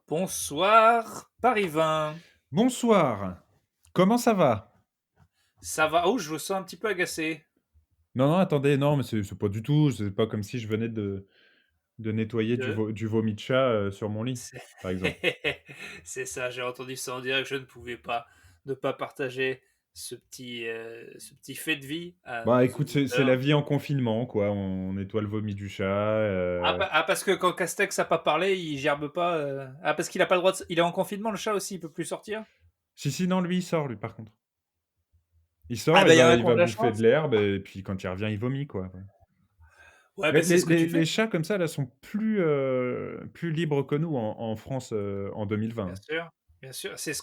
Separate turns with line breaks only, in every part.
Bonsoir, Paris 20.
Bonsoir, comment ça va?
Ça va? Oh, je me sens un petit peu agacé.
Non, non, attendez, non, mais c'est pas du tout, c'est pas comme si je venais de nettoyer
De...
du vomi de chat, sur mon lit,
C'est
par exemple.
c'est ça, j'ai entendu ça en direct. Je ne pouvais pas ne pas partager ce petit fait de vie à
Bah,
nos
écoute, c'est la
auditeurs.
vie en confinement, quoi, on nettoie le vomi du chat,
Parce que quand Castex n'a pas parlé, il gerbe pas. Ah, parce qu'il a pas le droit il est en confinement, le chat aussi, il peut plus sortir.
Si, si, non, lui, il sort, lui, par contre. Il
Ah,
sort,
bah, il y en a
il
qui ont
va
de la
bouffer de
chance.
l'herbe et puis quand il revient, il vomit, quoi, ouais.
Ouais,
Mais
bah, c'est ce que tu
les
fais.
chats comme ça, là, sont plus libres que nous en France, en
Bien
2020.
sûr, bien sûr. C'est ce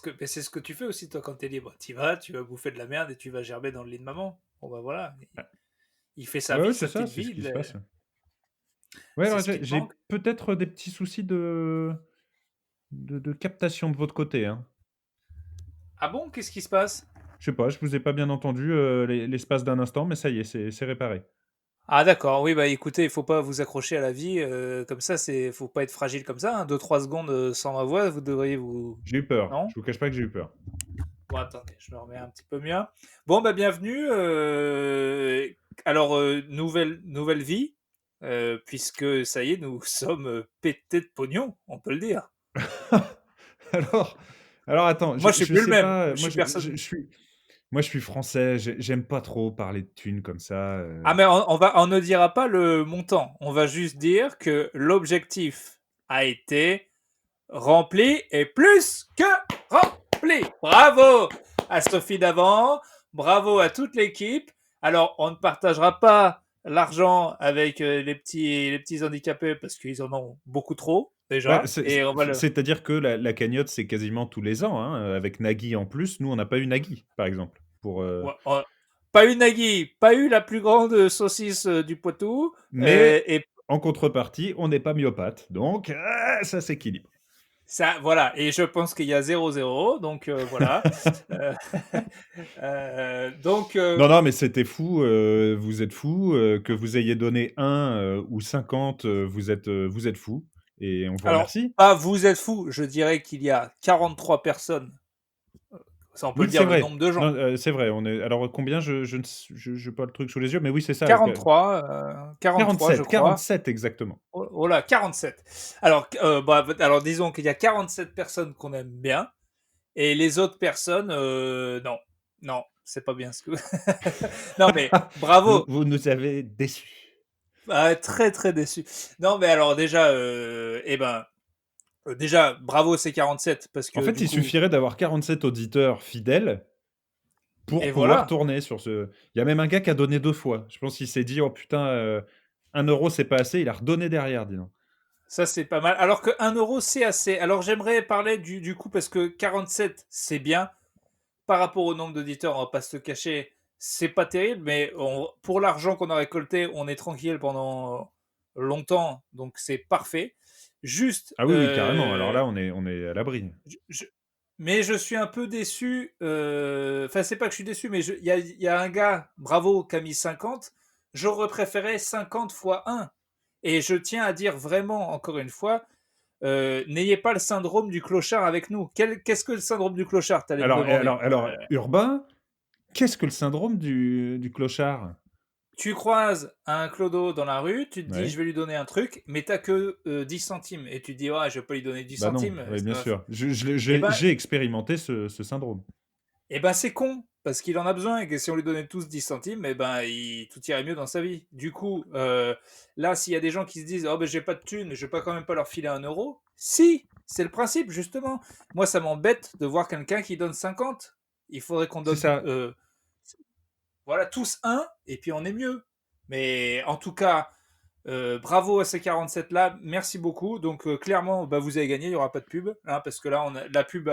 que tu fais aussi, toi, quand t'es libre. Tu vas, tu vas bouffer de la merde et tu vas gerber dans le lit de maman. Bon, bah voilà.
Ah,
Il fait sa
ouais,
vie,
ouais, c'est
sa
ça,
petite
c'est ce
vie.
qui se passe. Ouais,
C'est
alors
ce qui te manque.
j'ai peut-être des petits soucis de captation de votre côté, hein.
Ah bon? Qu'est-ce qui se passe?
Je sais pas, je vous ai pas bien entendu, l'espace d'un instant, mais ça y est, c'est réparé.
Ah d'accord, oui, bah écoutez, il faut pas vous accrocher à la vie comme ça, faut pas être fragile comme ça, hein. 2-3 secondes sans ma voix, vous devriez vous...
J'ai eu peur,
Non?
je vous cache pas que j'ai eu peur.
Bon, attendez, je me remets un petit peu mieux. Bon, bah bienvenue. Alors, nouvelle vie, puisque ça y est, nous sommes pétés de pognon, on peut le dire.
Alors alors attends,
Moi, je suis
je
plus le
sais
même.
pas,
Je suis personne.
moi je suis français, j'aime pas trop parler de thunes comme ça,
Ah, mais on ne dira pas le montant. On va juste dire que l'objectif a été rempli et plus que rempli. Bravo à Sophie Davant. Bravo à toute l'équipe. Alors, on ne partagera pas l'argent avec les petits handicapés parce qu'ils en ont beaucoup trop
Bah,
déjà. Et on va le.
c'est-à-dire que la cagnotte, c'est quasiment tous les ans, hein, avec Nagui en plus. Nous, on n'a pas eu Nagui, par exemple, pour,
Ouais, pas eu Nagui, pas eu la plus grande saucisse du Poitou.
mais
Et
en contrepartie, on n'est pas myopathe, donc ça s'équilibre.
ça, voilà. Et je pense qu'il y a 0-0. Donc voilà. Euh, donc
Non, non, mais c'était fou, vous êtes fous, que vous ayez donné 1 ou 50, vous êtes fous et on vous
alors,
remercie.
pas vous êtes fou, je dirais qu'il y a 43 personnes. Ça, on peut
Oui,
le
c'est
dire, le
vrai.
nombre de gens.
Non, c'est vrai, on est alors combien? Je ne s je pas le truc sous les yeux, mais oui, c'est ça,
43, je
47,
crois.
47 exactement.
Oh, oh là, 47. Alors, alors disons qu'il y a 47 personnes qu'on aime bien, et les autres personnes, non. Non, c'est pas bien ce que. Non, mais bravo.
Vous nous avez déçus.
Ah, très très déçu. Non, mais alors déjà, déjà, bravo ces 47, parce
En
que
fait,
du
il
coup.
suffirait d'avoir 47 auditeurs fidèles
Et
pour pouvoir
voilà.
tourner sur ce il y a même un gars qui a donné 2 fois. Je pense qu'il s'est dit: «Oh putain, 1 € c'est pas assez», il a redonné derrière, dis donc.
Ça, c'est pas mal. Alors que 1 euro, c'est assez. Alors, j'aimerais parler du coup, parce que 47, c'est bien. Par rapport au nombre d'auditeurs, on va pas se le cacher, c'est pas terrible, mais pour l'argent qu'on a récolté, on est tranquille pendant longtemps, donc c'est parfait. Juste,
Ah oui, oui, carrément. Alors là, on est à l'abri.
je- je- mais je suis un peu déçu. Enfin, c'est pas que je suis déçu, mais il y a un gars, bravo, qui a mis 50. J'aurais préféré 50 fois 1. Et je tiens à dire vraiment, encore une fois, n'ayez pas le syndrome du clochard avec nous. Qu'est-ce que le syndrome du clochard, t'allais me demander?
Urbain, qu'est-ce que le syndrome du clochard?
Tu croises un clodo dans la rue, tu te dis
Ouais.
je vais lui donner un truc, mais t'as que 10 centimes. Et tu te dis ouais, je vais pas lui donner 10
Bah non,
centimes.
oui, bien sûr.
Et ben,
J'ai expérimenté ce syndrome.
c'est con, parce qu'il en a besoin, et que si on lui donnait tous 10 centimes, tout irait mieux dans sa vie. Du coup, là, s'il y a des gens qui se disent oh ben j'ai pas de thunes, je vais pas quand même pas leur filer 1 euro. Si, c'est le principe, justement. Moi, ça m'embête de voir quelqu'un qui donne 50. Il faudrait qu'on
C'est
donne
ça.
voilà, tous un, et puis on est mieux. Mais en tout cas, bravo à ces 47 là, merci beaucoup. Donc clairement, bah, vous avez gagné, il n'y aura pas de pub, hein, parce que là, la pub,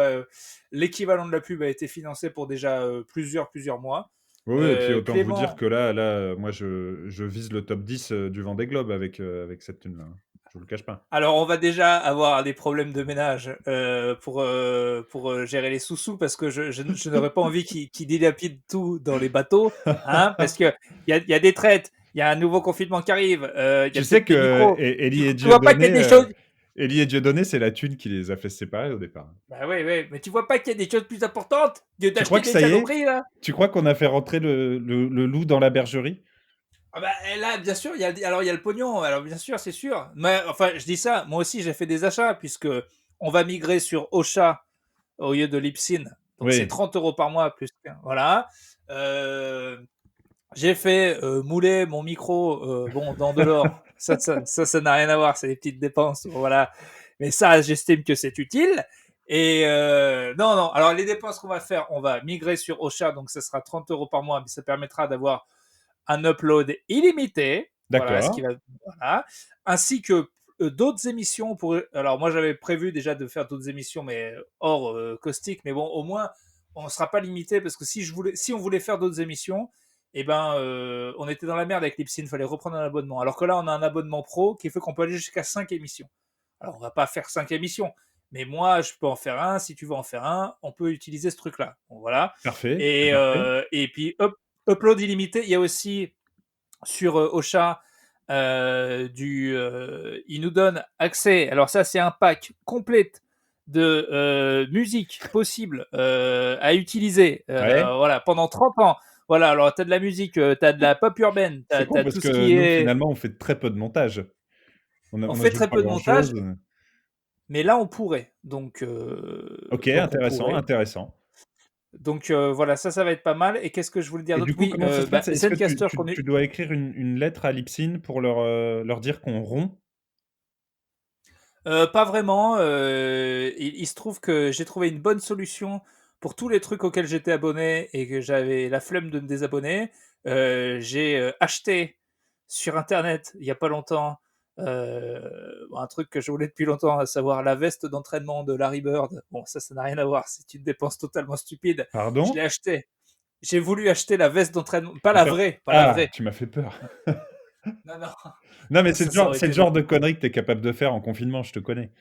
l'équivalent de la pub a été financé pour déjà plusieurs mois.
Oui, oui et puis autant vous dire
Clément,
que là, moi je vise le top 10 du Vendée Globe avec cette thune-là, hein. Je vous le cache pas.
alors on va déjà avoir des problèmes de ménage pour gérer les sous-sous, parce que je n'aurais pas envie qu'ils dilapident tout dans les bateaux, hein, parce que il y a des traites, il y a un nouveau confinement qui arrive, il y a
Tu sais
peut-être des
que
micros.
Élie et
Tu vois pas qu'il y a
Dieudonné,
des choses.
Elie et Dieudonné, c'est la thune qui les a fait se séparer au départ.
Bah ouais, mais tu vois pas qu'il y a des choses plus importantes que
Tu crois
d'acheter
que
des
ça y est?
saloperies, là?
Tu crois qu'on a fait rentrer le loup dans la bergerie?
Ah bah, et là, bien sûr, alors il y a le pognon, alors bien sûr, c'est sûr. Mais enfin, je dis ça, moi aussi j'ai fait des achats, puisque on va migrer sur Ocha au lieu de Libsyn. Donc c'est
Oui.
30 € par mois plus. Voilà. Euh, j'ai fait mouler mon micro, bon, dans de l'or. Ça n'a rien à voir, c'est des petites dépenses, voilà. Mais ça, j'estime que c'est utile. Et non, non. Alors les dépenses qu'on va faire, on va migrer sur Ocha, donc ça sera 30 € par mois, mais ça permettra d'avoir un upload illimité, voilà, ce qui
D'accord.
va, voilà, ainsi que d'autres émissions pour. Alors moi j'avais prévu déjà de faire d'autres émissions, mais hors caustique, mais bon, au moins on ne sera pas limité parce que si on voulait faire d'autres émissions, eh ben on était dans la merde avec Libsyn, il fallait reprendre un abonnement. Alors que là on a un abonnement pro qui fait qu'on peut aller jusqu'à 5 émissions. Alors on va pas faire 5 émissions, mais moi je peux en faire un. Si tu veux en faire un, on peut utiliser ce truc-là. Bon, voilà.
Parfait, c'est parfait.
Et puis upload illimité. Il y a aussi sur Ocha il nous donne accès. Alors ça, c'est un pack complet de musique possible à utiliser.
Ouais.
Voilà, pendant 30 ans. Voilà, alors tu as de la musique, tu as de la pop urbaine, tu
C'est con
as
parce
tout ce
que
qui
nous,
est.
finalement, on fait très peu de montage.
On
On
fait
ajoute
très
pas
peu de montage,
grand-chose.
mais là on pourrait.
OK,
Donc on
intéressant,
pourrait.
intéressant.
Donc voilà, ça va être pas mal. Et qu'est-ce que je voulais dire
Et du
d'autre?
coup,
Oui,
comment ça se passe? Est-ce que
Zencaster qu'on
tu
est.
dois écrire une lettre à Libsyn pour leur dire qu'on rompt?
Pas vraiment. Il se trouve que j'ai trouvé une bonne solution pour tous les trucs auxquels j'étais abonné et que j'avais la flemme de me désabonner. J'ai acheté sur Internet il y a pas longtemps un truc que je voulais depuis longtemps, à savoir la veste d'entraînement de Larry Bird. Bon, ça n'a rien à voir. C'est une dépense totalement stupide. Je l'ai
Pardon?
acheté. J'ai voulu acheter la veste d'entraînement, pas la
Attends.
vraie, pas la
Ah,
vraie.
tu m'as fait peur.
Non, non,
Non, mais
ça aurait
c'est le
été
genre
drôle.
de conneries que tu es capable de faire en confinement, je te connais.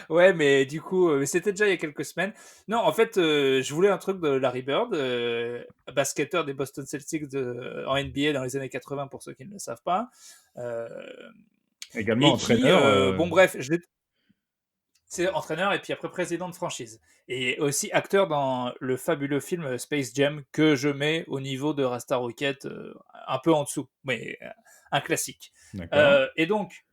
Ouais, mais du coup, c'était déjà il y a quelques semaines. Non, en fait, je voulais un truc de Larry Bird, basketteur des Boston Celtics en NBA dans les années 80, pour ceux qui ne le savent pas. Euh,
Également
et qui,
entraîneur,
bon, bref, c'est entraîneur et puis après président de franchise. Et aussi acteur dans le fabuleux film Space Jam, que je mets au niveau de Rasta Rocket, un peu en dessous, mais un classique.
d'accord.
Et donc,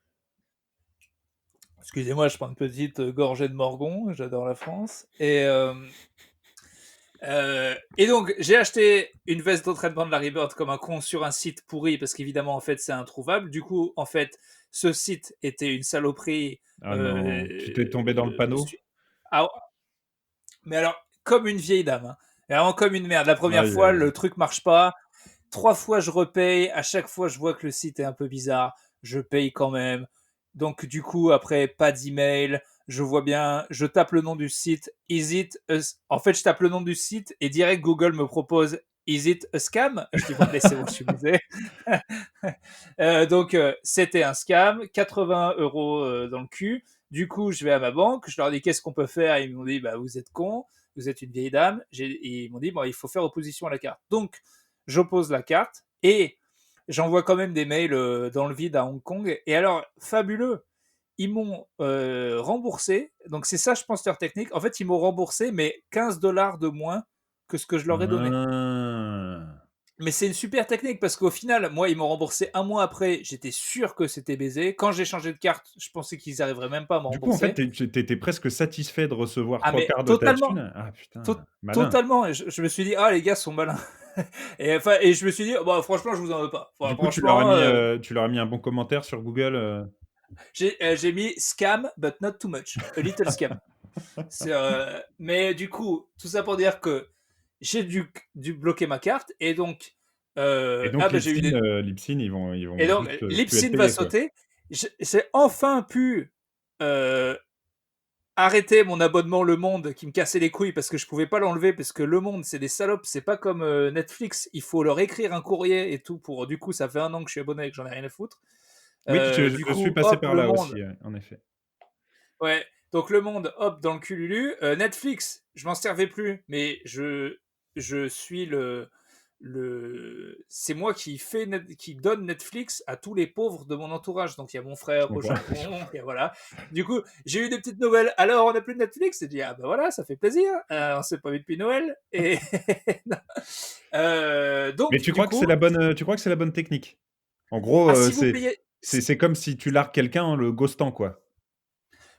excusez-moi, je prends une petite gorgée de Morgon, j'adore la France. Et donc, j'ai acheté une veste d'entraînement de Larry Bird comme un con sur un site pourri, parce qu'évidemment, en fait, c'est introuvable. Du coup, en fait, ce site était une saloperie.
Ah non, tu t'es tombé dans le
euh,
panneau?
su- ah, mais alors, comme une vieille dame, hein. Vraiment comme une merde. La première
Aïe,
fois,
aïe, aïe.
le truc marche pas. 3 fois, je repaye. À chaque fois, je vois que le site est un peu bizarre. Je paye quand même. Donc, du coup, après, pas d'email. Je vois bien, je tape le nom du site. En fait, je tape le nom du site et direct Google me propose Is it a scam? Je dis, bon, allez, c'est bon, je suis baisé. Donc, c'était un scam. 80 € dans le cul. Du coup, je vais à ma banque. Je leur dis, qu'est-ce qu'on peut faire? Ils m'ont dit, bah, vous êtes con. Vous êtes une vieille dame. Et ils m'ont dit, bon, il faut faire opposition à la carte. Donc, j'oppose la carte et j'envoie quand même des mails dans le vide à Hong Kong. Et alors, fabuleux, ils m'ont remboursé. Donc, c'est ça, je pense, leur technique. En fait, ils m'ont remboursé, mais 15 $ de moins que ce que je leur ai donné.
Ah.
Mais c'est une super technique parce qu'au final, moi, ils m'ont remboursé un mois après. J'étais sûr que c'était baisé. Quand j'ai changé de carte, je pensais qu'ils arriveraient même pas à me
Du coup, en fait,
rembourser.
tu étais presque satisfait de recevoir
Ah,
3
mais
quarts de ta
totalement,
thune? Ah putain,
to-
malin.
totalement. Et je me suis dit, ah, les gars sont malins. Et je me suis dit, bah, franchement, je vous en veux pas. Enfin,
Du coup,
franchement,
tu leur as mis un bon commentaire sur Google,
j'ai mis scam, but not too much. A little scam. Mais du coup, tout ça pour dire que j'ai dû bloquer ma carte. Et donc,
et donc
bah, j'ai eu des.
Libsyn, ils
Et
vont
donc,
juste, plus être
Lipsin va
payés, quoi.
sauter. J'ai enfin pu euh, arrêter mon abonnement Le Monde qui me cassait les couilles parce que je pouvais pas l'enlever parce que Le Monde, c'est des salopes. C'est pas comme Netflix. Il faut leur écrire un courrier et tout. Du coup, ça fait un an que je suis abonné et que j'en ai rien à foutre.
Oui,
Du
je suis
coup,
passé
hop,
par
Le
là
Monde.
aussi, en effet.
Ouais. Donc, Le Monde, hop, dans le cululu. Netflix, je m'en servais plus. Mais je suis c'est moi qui donne Netflix à tous les pauvres de mon entourage. Donc il y a mon
Je
frère au
comprends.
Japon, et voilà. Du coup, j'ai eu des petites nouvelles. Alors, on n'a plus de Netflix. J'ai dit, ah ben voilà, ça fait plaisir. On s'est pas vu depuis Noël. Et
Mais
donc,
tu
du
crois que c'est
coup,
la bonne, tu crois que c'est la bonne technique? En gros,
si vous
c'est
payez,
c'est comme si tu largues quelqu'un en le ghostant, quoi.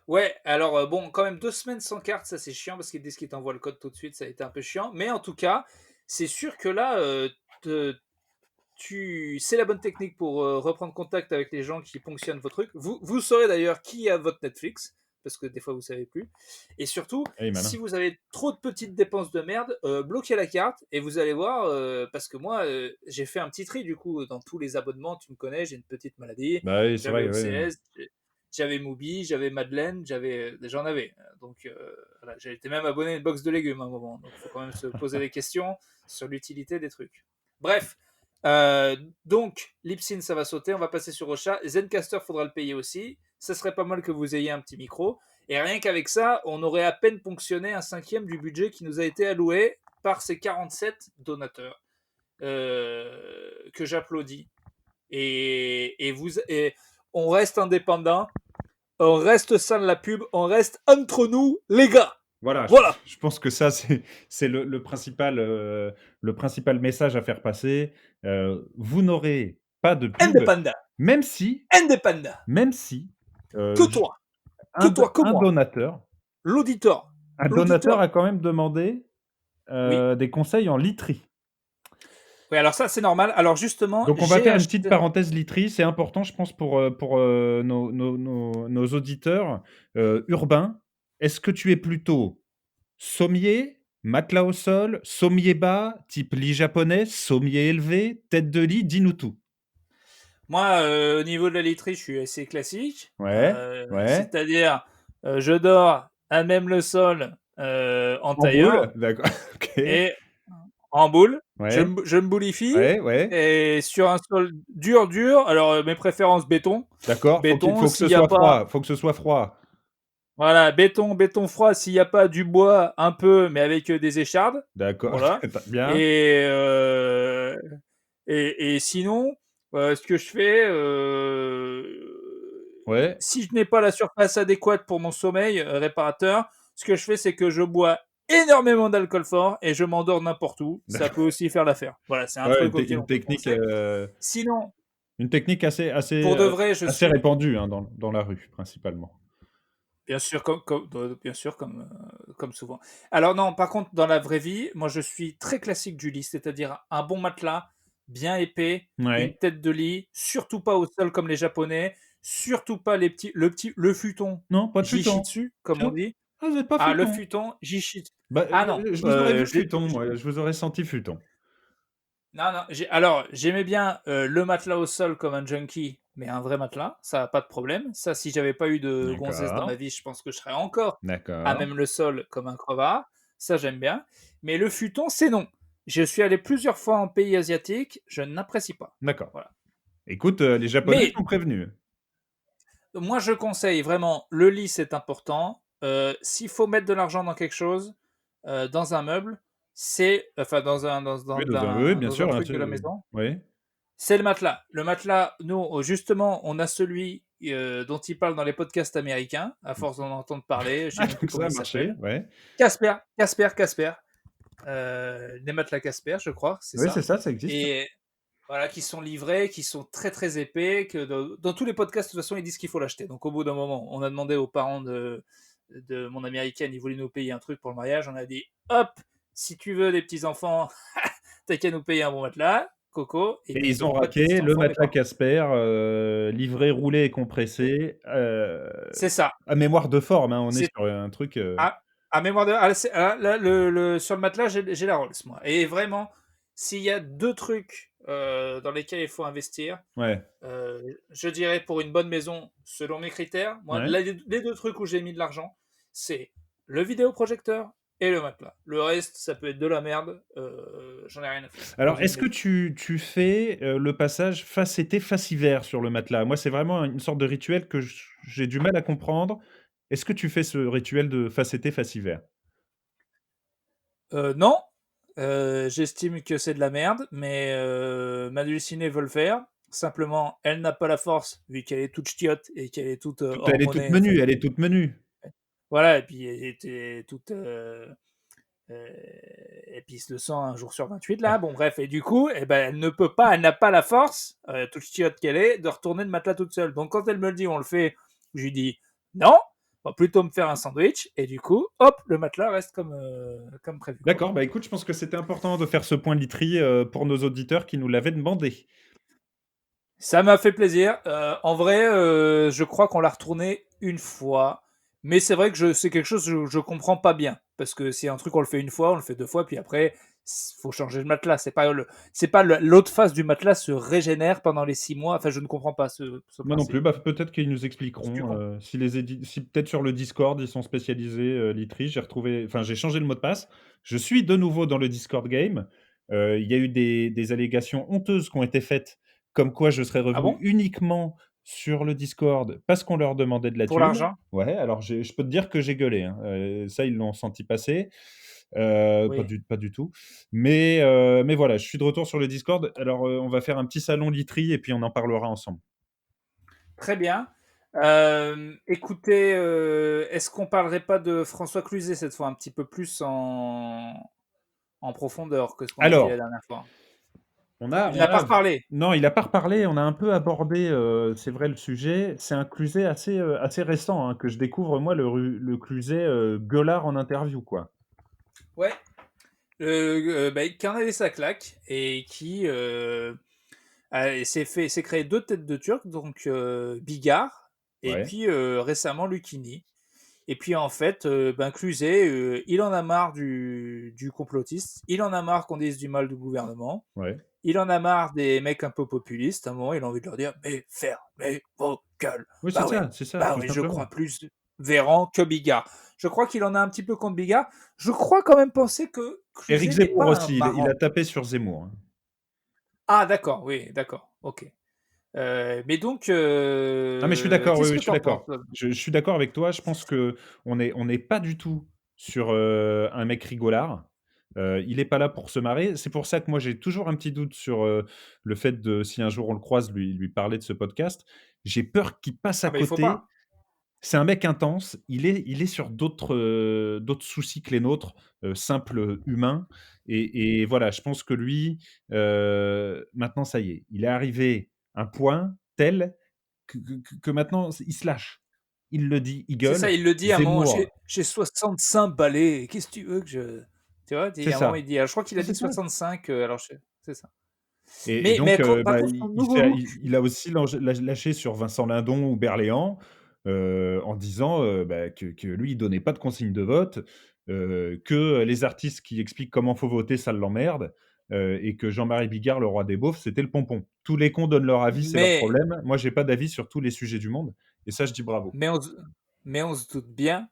ouais, alors bon, quand même 2 semaines sans carte, ça c'est chiant parce qu'ils disent qu'ils t'envoient le code tout de suite, ça a été un peu chiant. Mais en tout cas, c'est sûr que là, te- c'est la bonne technique pour reprendre contact avec les gens qui ponctionnent vos trucs. Vous saurez d'ailleurs qui a votre Netflix, parce que des fois vous savez plus. Et surtout,
Ah, il est
si
malin.
vous avez trop de petites dépenses de merde, bloquez la carte et vous allez voir, parce que moi, j'ai fait un petit tri du coup dans tous les abonnements. Tu me connais, j'ai une petite maladie.
Bah oui, c'est
J'avais
vrai, ouais.
OCS, j'avais Mubi, j'avais Madeleine, j'en avais. Donc voilà, j'ai été même abonné à une box de légumes à un moment. Donc il faut quand même se poser des questions sur l'utilité des trucs. Bref, donc, Libsyn, ça va sauter. On va passer sur Ocha. Zencaster, faudra le payer aussi. Ça serait pas mal que vous ayez un petit micro. Et rien qu'avec ça, on aurait à peine ponctionné un cinquième du budget qui nous a été alloué par ces 47 donateurs que j'applaudis. Et on reste indépendant, on reste sans la pub, on reste entre nous, les gars.
Voilà,
Voilà.
je pense que ça, c'est le principal message à faire passer. Vous n'aurez pas de pub,
Indépendant.
même si,
Indépendant.
même si
Que
j-
toi. Que toi, que
un
moi.
donateur,
L'auditeur.
un donateur
L'auditeur.
a quand même demandé
Oui.
des conseils en literie.
Oui, alors ça, c'est normal. Alors justement,
Donc on va
j'ai
faire une petite
acheté.
parenthèse literie, c'est important, je pense, pour nos auditeurs urbains. Est-ce que tu es plutôt sommier, matelas au sol, sommier bas, type lit japonais, sommier élevé, tête de lit, dis-nous tout.
Moi, au niveau de la literie, je suis assez classique.
Ouais, ouais.
C'est-à-dire, je dors à même le sol en
En boule,
tailleur
d'accord, OK.
et en boule.
Ouais,
Je me boulifie
ouais, ouais,
et sur un sol dur, dur. Alors, mes préférences béton.
d'accord,
Béton,
faut que
s'il
ce
n'y a
soit
pas.
froid, faut que ce soit froid.
Voilà, béton froid, s'il n'y a pas du bois, un peu, mais avec des échardes.
D'accord,
Voilà.
bien.
Et, et sinon, ce que je fais,
Ouais,
si je n'ai pas la surface adéquate pour mon sommeil réparateur, ce que je fais, c'est que je bois énormément d'alcool fort et je m'endors n'importe où. Ça peut
d'accord.
aussi faire l'affaire. Voilà, c'est un
Ouais,
truc auquel on peut penser. Sinon,
une technique
pour de vrai,
assez répandue, hein, dans la rue, principalement.
bien sûr, bien sûr, comme souvent. Alors non, par contre, dans la vraie vie, moi, je suis très classique du lit, c'est-à-dire un bon matelas, bien épais, une
Ouais.
tête de lit, surtout pas au sol comme les Japonais, surtout pas le futon,
Non, pas de futon.
jishitsu, comme on
Tiens,
dit.
ah, vous êtes pas
Ah, le
futon?
futon, jishitsu.
Bah,
Ah non,
je vous aurais vu
je l'ai-
futon, moi, je vous aurais senti futon.
non, non, alors, j'aimais bien le matelas au sol comme un junkie, mais un vrai matelas, ça pas de problème. Ça, si j'avais pas eu de gonzesse dans
D'accord,
ma vie, je pense que je serais encore à
d'accord,
même le sol comme un crevard. Ça, j'aime bien. Mais le futon, c'est non. Je suis allé plusieurs fois en pays asiatiques, je n'apprécie pas.
d'accord.
Voilà.
Écoute, les Japonais
Mais
sont prévenus.
moi, je conseille vraiment, le lit, c'est important. S'il faut mettre de l'argent dans quelque chose, dans un meuble, enfin,
Oui, oui, bien
dans un
sûr, hein,
truc de la maison,
oui.
c'est le matelas. Le matelas, nous, justement, on a celui dont il parle dans les podcasts américains, à force d'en entendre parler, je sais
Ah,
même plus
donc ça
comment
a
il
marché,
s'appelle.
ouais.
Casper. Les matelas Casper, je crois, c'est
Oui, c'est
ça.
ça, ça existe.
Et voilà, qui sont livrés, qui sont très très épais, que dans tous les podcasts, de toute façon, ils disent qu'il faut l'acheter. Donc au bout d'un moment, on a demandé aux parents de mon américaine, ils voulaient nous payer un truc pour le mariage, on a dit, hop, si tu veux des petits-enfants, t'as qu'à nous payer un bon matelas, Coco, et
Et
puis ils
ils ont
n'auront pas de
raqué le
petits-enfants, mes
matelas
parents.
Casper, livré, roulé et compressé,
C'est ça.
à mémoire de forme, hein, on est
C'est
sur un truc,
à mémoire de. Là, sur le matelas, j'ai la Rolls, moi. Et vraiment, s'il y a deux trucs dans lesquels il faut investir,
ouais,
je dirais pour une bonne maison, selon mes critères, moi,
ouais.
les deux trucs où j'ai mis de l'argent, c'est le vidéoprojecteur et le matelas. Le reste, ça peut être de la merde, j'en ai rien à foutre. Dans
Alors,
une
est-ce que
maison.
tu fais, le passage face été, face hiver sur le matelas? Moi, c'est vraiment une sorte de rituel que j'ai du mal à comprendre. Est-ce que tu fais ce rituel de face été, face hiver?
Non, J'estime que c'est de la merde, mais Madulciné veut le faire. Simplement, elle n'a pas la force, vu qu'elle est toute ch'tiote et qu'elle est toute
Elle est toute
hormonée. Enfin,
menue, elle est toute menue.
voilà, et puis elle était toute. Euh, et puis il se le sent un jour sur 28 là. Bon, bref, et du coup, eh ben, elle ne peut pas, elle n'a pas la force, toute ch'tiote qu'elle est, de retourner le matelas toute seule. Donc quand elle me le dit, on le fait, je lui dis non, on va plutôt me faire un sandwich, et du coup, hop, le matelas reste comme prévu, quoi.
D'accord, bah écoute, je pense que c'était important de faire ce point literie pour nos auditeurs qui nous l'avaient demandé.
Ça m'a fait plaisir. En vrai, je crois qu'on l'a retourné une fois. Mais c'est vrai que c'est quelque chose que je comprends pas bien. Parce que c'est un truc, on le fait une fois, on le fait deux fois, puis après, faut changer de matelas. C'est pas l'autre face du matelas se régénère pendant les 6 mois. Enfin, je ne comprends pas ce
Moi non plus,
principe.
bah, peut-être qu'ils nous
C'est du
expliqueront
con.
si peut-être sur le Discord ils sont spécialisés literie. J'ai changé le mot de passe. Je suis de nouveau dans le Discord game. Il y a eu des allégations honteuses qui ont été faites, comme quoi je serais
Ah
revenu
bon?
uniquement sur le Discord parce qu'on leur demandait de la
Pour
thune.
l'argent?
Ouais, alors je peux te dire que j'ai gueulé, hein. Ça, ils l'ont senti passer.
Oui.
Pas du tout. Mais voilà, je suis de retour sur le Discord. Alors, on va faire un petit salon literie et puis on en parlera ensemble.
Très bien. Écoutez, est-ce qu'on parlerait pas de François Cluzet cette fois un petit peu plus en profondeur que ce qu'on a dit la
Alors,
dernière fois?
On a
Il
on
n'a pas
a
reparlé.
non, il a pas reparlé, on a un peu abordé, c'est vrai, le sujet. C'est un Cluzet assez récent, hein, que je découvre moi le Cluzet, gueulard en interview, quoi.
Ouais. Qui en avait sa claque et qui s'est créé deux têtes de Turc, donc Bigard et
Ouais,
puis récemment Lucchini. Et puis en fait, Cluzet, il en a marre du complotiste, il en a marre qu'on dise du mal du gouvernement,
ouais.
il en a marre des mecs un peu populistes. À un moment, il a envie de leur dire mais fermez vos gueules.
Oui, c'est ça,
Bah
tout
ouais, je crois
simplement.
plus Véran que Bigard. Je crois qu'il en a un petit peu contre Bigard. Je crois quand même penser que
Éric
Cluzet n'est
Zemmour
pas un
aussi, il a
marrant.
tapé sur Zemmour, hein.
Ah d'accord, oui, d'accord, ok. Mais donc,
Non, mais je suis d'accord, oui,
qu'est-ce
oui,
que
je suis
t'en penses,
d'accord.
toi?
Je suis d'accord avec toi, je pense qu'on est pas du tout sur, un mec rigolard. Il est pas là pour se marrer. C'est pour ça que moi j'ai toujours un petit doute sur, le fait de si un jour on le croise, lui parler de ce podcast. J'ai peur qu'il passe à
Ah ben il faut
côté.
pas.
C'est un mec intense, il est sur d'autres soucis que les nôtres, simples, humains et voilà, je pense que lui, maintenant ça y est, il est arrivé à un point tel que maintenant il se lâche. Il le dit, il
C'est ça,
gueule.
il le dit à un moment,
Zemmour,
j'ai 65 balais, qu'est-ce que tu veux que je. Tu vois, il
c'est
y a un moment, il
ça.
dit, je crois qu'il a
C'est
dit
ça
65, c'est ça.
et
Mais
donc
par
bah,
contre, son
il
nouveau
s'est
look,
il a aussi lâché sur Vincent Lindon ou Berléand, en disant, bah, que lui, il donnait pas de consigne de vote, que les artistes qui expliquent comment faut voter, ça l'emmerde, et que Jean-Marie Bigard, le roi des beaufs, c'était le pompon. Tous les cons donnent leur avis, c'est leur
mais,
problème. Moi, j'ai pas d'avis sur tous les sujets du monde et ça, je dis bravo.
mais, on, se- mais on se doute bien,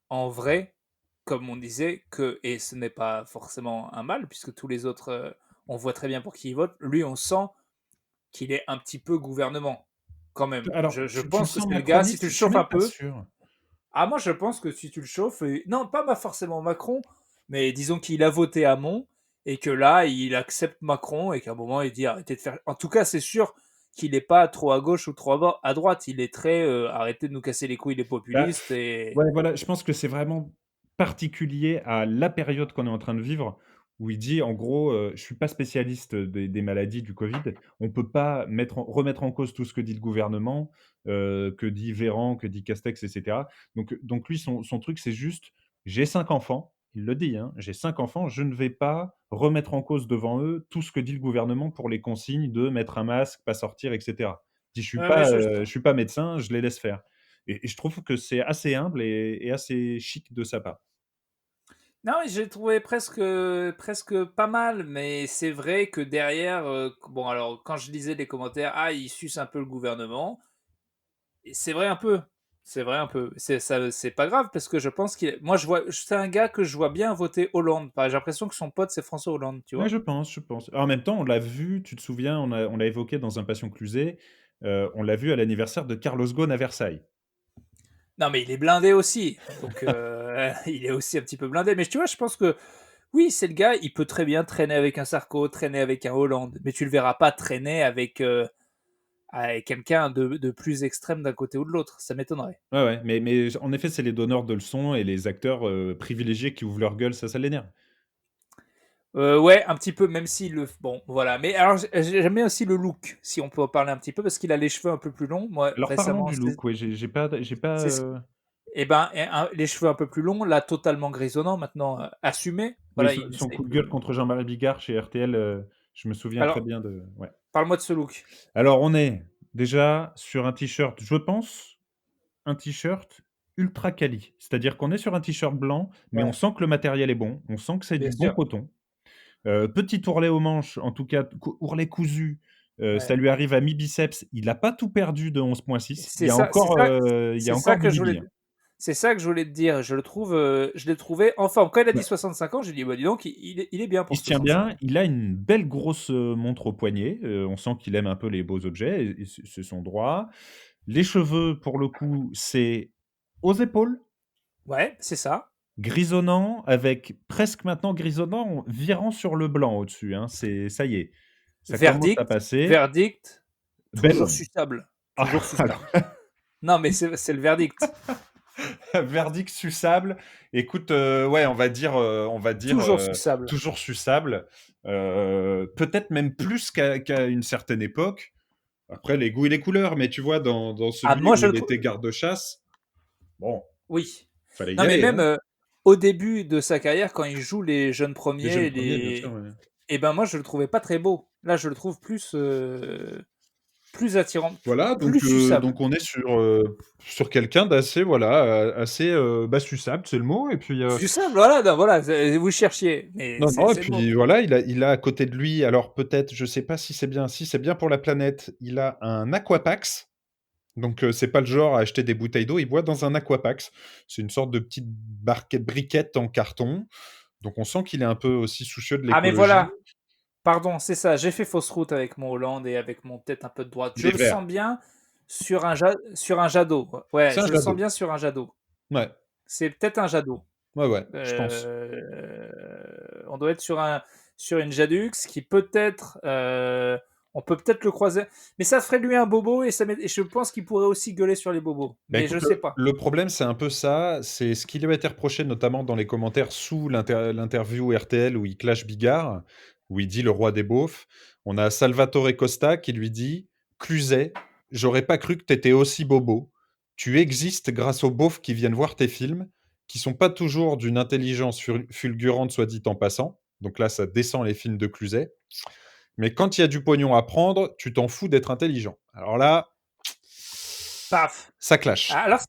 en vrai, comme on disait, et ce n'est pas forcément un mal, puisque tous les autres, on voit très bien pour qui ils votent, lui, on sent qu'il est un petit peu gouvernement, quand même.
Alors,
Je
tu le
pense que
sens
c'est le gars, si tu
macroniste?
le
Je suis
chauffes un
même pas
peu,
sûr.
ah, moi, je pense que si tu le chauffes, non, pas forcément Macron, mais disons qu'il a voté Hamon et que là, il accepte Macron et qu'à un moment, il dit arrêtez de faire. En tout cas, c'est sûr qu'il n'est pas trop à gauche ou trop à droite. Il est très arrêtez de nous casser les couilles, les
Bah,
populistes. Et
ouais, voilà, je pense que c'est vraiment particulier à la période qu'on est en train de vivre, où il dit en gros, «Je suis pas spécialiste des maladies du Covid. On peut pas remettre en cause tout ce que dit le gouvernement, que dit Véran, que dit Castex et cetera». Donc lui, son truc, c'est juste: «J'ai 5 enfants», il le dit, hein: «J'ai 5 enfants, je ne vais pas remettre en cause devant eux tout ce que dit le gouvernement pour les consignes de mettre un masque, pas sortir et cetera». Il dit:
ouais, ouais,
Je suis pas médecin, je les laisse faire». Et je trouve que c'est assez humble et assez chic de sa part.
non, j'ai trouvé presque pas mal, mais c'est vrai que derrière, bon, alors quand je lisais les commentaires, ah, il suce un peu le gouvernement. Et c'est vrai un peu. C'est vrai un peu. C'est pas grave parce que je pense qu'il. Moi, c'est un gars que je vois bien voter Hollande. J'ai l'impression que son pote, c'est François Hollande, tu
Ouais,
vois.
je pense. En même temps, on l'a vu, tu te souviens, on l'a évoqué dans Un Passion Clusée, on l'a vu à l'anniversaire de Carlos Ghosn à Versailles.
Non, mais il est blindé aussi. Donc, il est aussi un petit peu blindé. Mais tu vois, je pense que Oui, c'est le gars, il peut très bien traîner avec un Sarko, traîner avec un Hollande, mais tu le verras pas traîner avec quelqu'un de plus extrême d'un côté ou de l'autre. Ça m'étonnerait.
Ouais, ouais, mais en effet, c'est les donneurs de leçons et les acteurs, privilégiés qui ouvrent leur gueule, ça l'énerve.
Ouais, un petit peu, même si le. Bon, voilà. Mais alors, j'aime bien aussi le look, si on peut en parler un petit peu, parce qu'il a les cheveux un peu plus longs. Moi,
Alors parlons
récemment,
du look, ouais, j'ai pas,
c'est eh ben, les cheveux un peu plus longs, là, totalement grisonnants, maintenant, assumé.
oui,
Voilà,
son coup de gueule contre Jean-Marie Bigard chez RTL, je me souviens très
Alors,
bien de ouais.
parle-moi de ce look.
Alors on est déjà sur un t-shirt, je pense, un t-shirt ultra quali. C'est-à-dire qu'on est sur un t-shirt blanc, mais on
Ouais,
sent que le matériel est bon, on sent que c'est
bien
du bon
sûr.
coton. Petit ourlet aux manches, en tout cas ourlet cousu, ça
Ouais.
lui arrive à mi-biceps. Il a pas tout perdu de 11,6.
C'est ça, c'est ça,
Il y
c'est
a
ça
encore du
que je voulais.
bibi, hein.
C'est ça que je voulais te dire. Je l'ai trouvé en forme. Quand il a dit
Ouais.
65 ans, j'ai dit, bah dis donc, il est bien
Il
pour
se tient
65
bien,
ans.
il a une belle grosse, montre au poignet, on sent qu'il aime un peu les beaux objets et c'est son droit. Les cheveux, pour le coup, c'est aux épaules,
Ouais, c'est ça.
grisonnant, avec presque maintenant grisonnant, virant sur le blanc au-dessus, hein. C'est ça y est, ça commence à
Verdict,
passer.
verdict, toujours
Belle.
suçable. Toujours
Ah,
suçable. Non, mais c'est le verdict.
verdict suçable. Écoute, ouais, on va dire,
Toujours suçable.
toujours suçable, peut-être même plus qu'à une certaine époque. Après, les goûts et les couleurs, mais tu vois, dans
Ah,
celui
moi,
où
je
il
le trouve.
était garde-chasse, bon,
Oui.
fallait y
Non, mais
aller,
même
hein.
au début de sa carrière, quand il joue les jeunes
Les jeunes
premiers,
premiers, bien sûr,
les.
ouais.
Eh ben, moi, je le trouvais pas très beau. Là, je le trouve plus attirant,
Voilà,
plus suçable.
donc on est sur quelqu'un d'assez, voilà, assez, bah, suçable, c'est le mot et puis,
Suçable, voilà, non, voilà, vous cherchiez, mais
non, non et
c'est le mot.
puis voilà, il a à côté de lui, alors peut-être, je sais pas si c'est bien si c'est bien pour la planète, il a un Aquapax, donc c'est pas le genre à acheter des bouteilles d'eau, il boit dans un Aquapax. C'est une sorte de petite briquette en carton, donc on sent qu'il est un peu aussi soucieux de
Ah, mais
l'écologie.
voilà, pardon, c'est ça, j'ai fait fausse route avec mon Hollande et avec mon peut-être un peu de droite.
Il
Je
est
le
vert.
sens bien sur un Jadot. Ouais,
C'est un
je le sens
Jadot.
bien sur un Jadot.
Ouais,
C'est peut-être un Jadot.
ouais, ouais, je pense.
On doit être sur une Jadux qui peut-être, on peut peut-être le croiser, mais ça ferait de lui un bobo et je pense qu'il pourrait aussi gueuler sur les bobos,
Bah,
mais je
écoute,
sais pas.
le problème, c'est un peu ça, c'est ce qui lui a été reproché, notamment dans les commentaires sous l'interview RTL où il clash Bigard, où il dit le roi des beaufs. On a Salvatore Costa qui lui dit: «Cluzet, j'aurais pas cru que t'étais aussi bobo. Tu existes grâce aux beaufs qui viennent voir tes films, qui sont pas toujours d'une intelligence fulgurante, soit dit en passant». Donc là, ça descend les films de Cluzet. «Mais quand il y a du pognon à prendre, tu t'en fous d'être intelligent». Alors là,
Paf.
ça clash.
Alors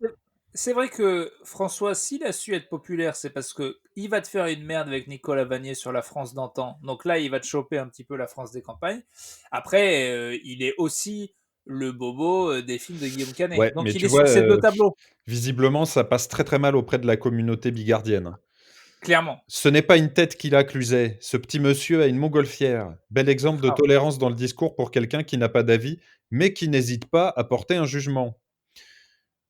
c'est vrai que François, s'il a su être populaire, c'est parce que il va te faire une merde avec Nicolas Vanier sur la France d'antan. Donc là, il va te choper un petit peu la France des campagnes. Après, il est aussi le bobo des films de Guillaume Canet.
Ouais, mais
Donc il
tu
est
vois,
sur ces deux tableaux,
visiblement, ça passe très, très mal auprès de la communauté bigardienne.
clairement.
Ce n'est pas une tête qu'il a, Cluzet. Ce petit monsieur a une montgolfière. Bel exemple de
Ah,
tolérance dans le discours pour quelqu'un qui n'a pas d'avis, mais qui n'hésite pas à porter un jugement.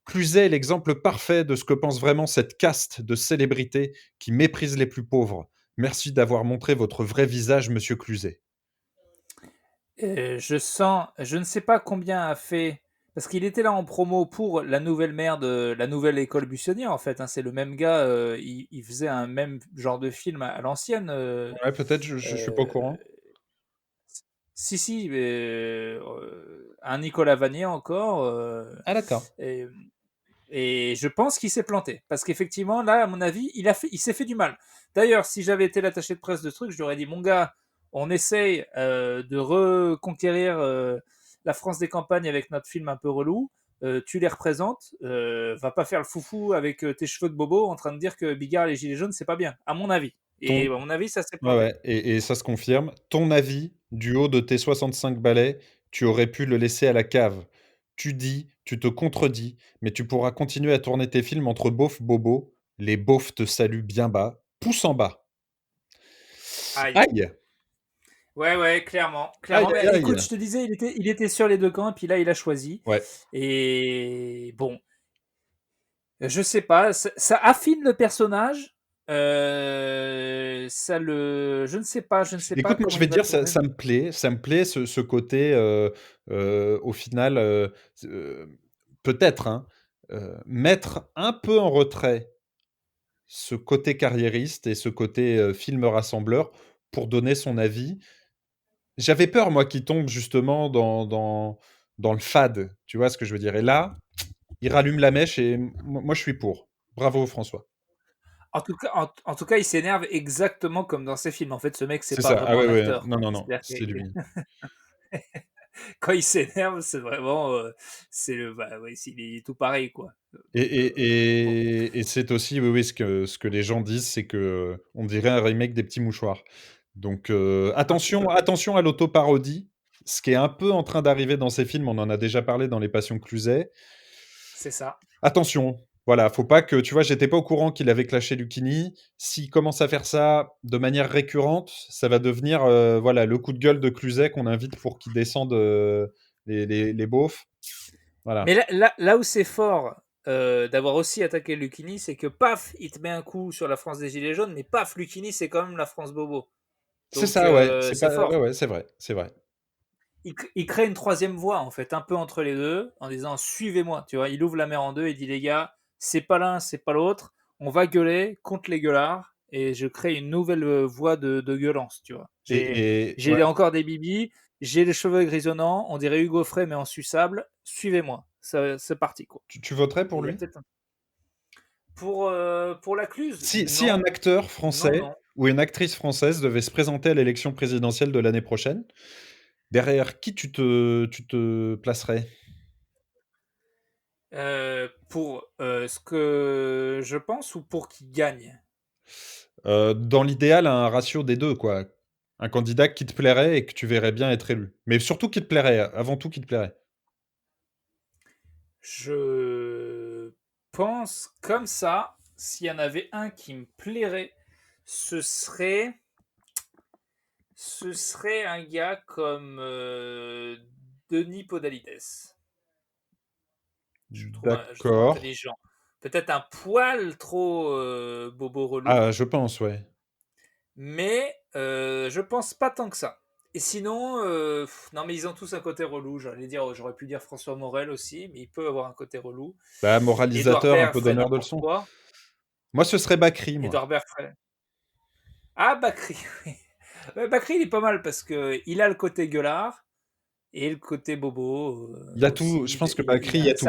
Cluzet est l'exemple parfait de ce que pense vraiment cette caste de célébrités qui méprise les plus pauvres. Merci d'avoir montré votre vrai visage, monsieur Cluzet.
je ne sais pas combien a fait, parce qu'il était là en promo pour la nouvelle mère de la nouvelle école buissonnière en fait. Hein, c'est le même gars, il faisait un même genre de film à l'ancienne.
Ouais, peut-être, je suis pas au
Euh,
courant.
si si, mais, un Nicolas Vanier encore.
Ah, d'accord.
Et, et je pense qu'il s'est planté, parce qu'effectivement là, à mon avis, il s'est fait du mal. D'ailleurs, si j'avais été l'attaché de presse de ce truc, je lui aurais dit mon gars, on essaye de reconquérir la France des campagnes avec notre film un peu relou. Tu les représentes, va pas faire le foufou avec tes cheveux de bobo en train de dire que Bigard et les Gilets jaunes c'est pas bien, à mon avis. Et
Ton
à mon avis, ça s'est
Ouais,
planté.
ouais, et ça se confirme. Ton avis, du haut de tes 65 balais, tu aurais pu le laisser à la cave. Tu dis, tu te contredis, mais tu pourras continuer à tourner tes films entre beaufs bobos. Les beaufs te saluent bien bas. Pouce en bas.
Aïe.
Aïe!
Ouais, ouais, clairement,
Aïe,
clairement.
aïe,
Mais
aïe!
écoute, je te disais, il était sur les deux camps, et puis là, il a choisi.
Ouais.
Et bon, je sais pas, ça affine le personnage, Je ne sais pas
Écoute, moi, je
comment
vais
il
te
va
dire,
tourner.
ça me plaît ce côté, au final, peut-être, hein, mettre un peu en retrait ce côté carriériste et ce côté, film rassembleur pour donner son avis. J'avais peur, moi, qu'il tombe justement dans le fade, tu vois ce que je veux dire? Et là, il rallume la mèche et moi, je suis pour. Bravo François.
En tout cas, il s'énerve exactement comme dans ses films. En fait, ce mec, c'est
C'est
pas
ça. Ah
vraiment
ouais,
un
ouais.
acteur,
Non,
quoi.
non, non,
C'est-à-dire que
c'est lui.
quand il s'énerve, c'est vraiment, c'est le, bah, ouais, il est tout pareil, quoi.
Et
Donc, bon,
c'est aussi, oui, oui, ce que les gens disent, c'est que, on dirait un remake des Petits Mouchoirs. Donc,
un petit
attention
peu,
attention à l'auto-parodie, ce qui est un peu en train d'arriver dans ces films, on en a déjà parlé dans Les Passions Cluzet.
c'est ça.
Attention, voilà, faut pas que tu vois, j'étais pas au courant qu'il avait clashé Lucchini. S'il commence à faire ça de manière récurrente, ça va devenir, voilà, le coup de gueule de Cluzet qu'on invite pour qu'il descende, les beaufs.
Mais
Voilà.
là où c'est fort d'avoir aussi attaqué Lucchini, c'est que paf, il te met un coup sur la France des Gilets jaunes, mais paf, Lucchini, c'est quand même la France Bobo.
C'est
Donc,
ça, ouais, c'est
c'est
pas ouais,
fort.
ouais, c'est vrai, c'est vrai.
Il crée une troisième voie, en fait, un peu entre les deux, en disant suivez-moi. Tu vois, il ouvre la mer en deux et dit les gars, c'est pas l'un, c'est pas l'autre. On va gueuler contre les gueulards et je crée une nouvelle voie de violence. Tu vois, j'ai
Ouais.
encore des bibis, j'ai les cheveux grisonnants, on dirait Hugo Frey mais en suçable. Suivez-moi, c'est parti quoi.
Tu voterais
Et
pour
il y a
lui?
peut-être pour la Cluse,
Si un
non,
acteur
non,
français
non.
ou une actrice française devait se présenter à l'élection présidentielle de l'année prochaine, derrière qui tu te placerais?
Pour ce que je pense ou pour qu'il gagne.
Dans l'idéal, un ratio des 2, quoi. Un candidat qui te plairait et que tu verrais bien être élu. Mais surtout qui te plairait, avant tout qui te plairait.
Je pense comme ça, s'il y en avait un qui me plairait, ce serait, ce serait un gars comme Denis Podalides. Je le trouve
D'accord.
intelligent. Peut-être un poil trop bobo relou,
Ah, je pense, ouais.
mais je pense pas tant que ça. Et sinon, non mais ils ont tous un côté relou. J'allais dire, j'aurais pu dire François Morel aussi, mais il peut avoir un côté relou.
Bah,
Édouard
moralisateur, un
Baird
peu
ferait
donneur de
n'importe
leçons.
quoi.
Moi, ce serait Bakri, moi.
Édouard Baird ferait. Ah, Bakri, oui. Ouais, Bakri, il est pas mal parce que il a le côté gueulard et le côté bobo
Il y a tout, je
aussi.
pense que Bakri, il y a tout.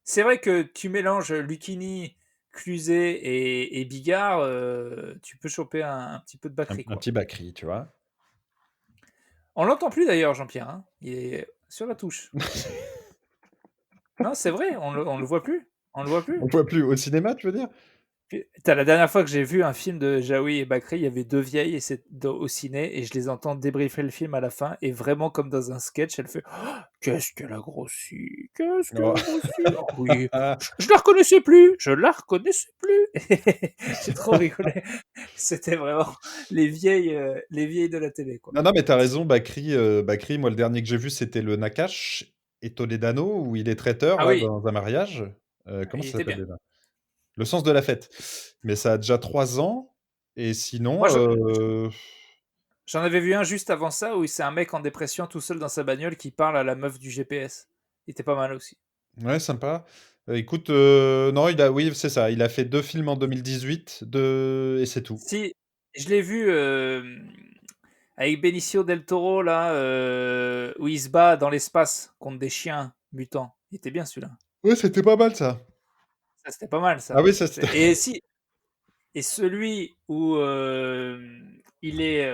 C'est vrai que tu mélanges Lucchini, Cluzet et Bigard, tu peux choper un petit peu de Bakri,
Un
quoi.
petit Bakri, tu vois?
On l'entend plus d'ailleurs, Jean-Pierre, hein. Il est sur la touche. Non, c'est vrai, on le voit plus. On le voit
On
plus.
le voit plus au cinéma, tu veux dire?
T'as la dernière fois que j'ai vu un film de Jaoui et Bakri, il y avait deux vieilles et au ciné et je les entends débriefer le film à la fin et vraiment comme dans un sketch, elle fait oh, qu'est-ce qu'elle a grossi, qu'est-ce qu'elle
Oh.
a grossi. Oh oui, je la reconnaissais plus, je la reconnaissais plus. J'ai trop rigolé. C'était vraiment les vieilles de la télé quoi.
Non, non, mais t'as raison, Bakri, Bakri, moi, le dernier que j'ai vu, c'était le Nakash et Toledano, où il est traiteur,
Ah
là,
oui,
dans un mariage. Comment
il
ça
était
s'appelle
bien.
déjà? Le sens de la fête. Mais ça a déjà 3 ans. Et sinon,
Moi, j'en avais vu un juste avant ça où c'est un mec en dépression tout seul dans sa bagnole qui parle à la meuf du GPS. Il était pas mal aussi.
ouais, sympa. Écoute, non, oui, c'est ça. Il a fait 2 films en 2018, et c'est tout.
Si, je l'ai vu avec Benicio del Toro, là, où il se bat dans l'espace contre des chiens mutants. Il était bien celui-là.
Ouais, c'était pas mal ça.
Ça, c'était pas mal,
Ah
ça.
oui, ça c'était
Et si, et celui où il est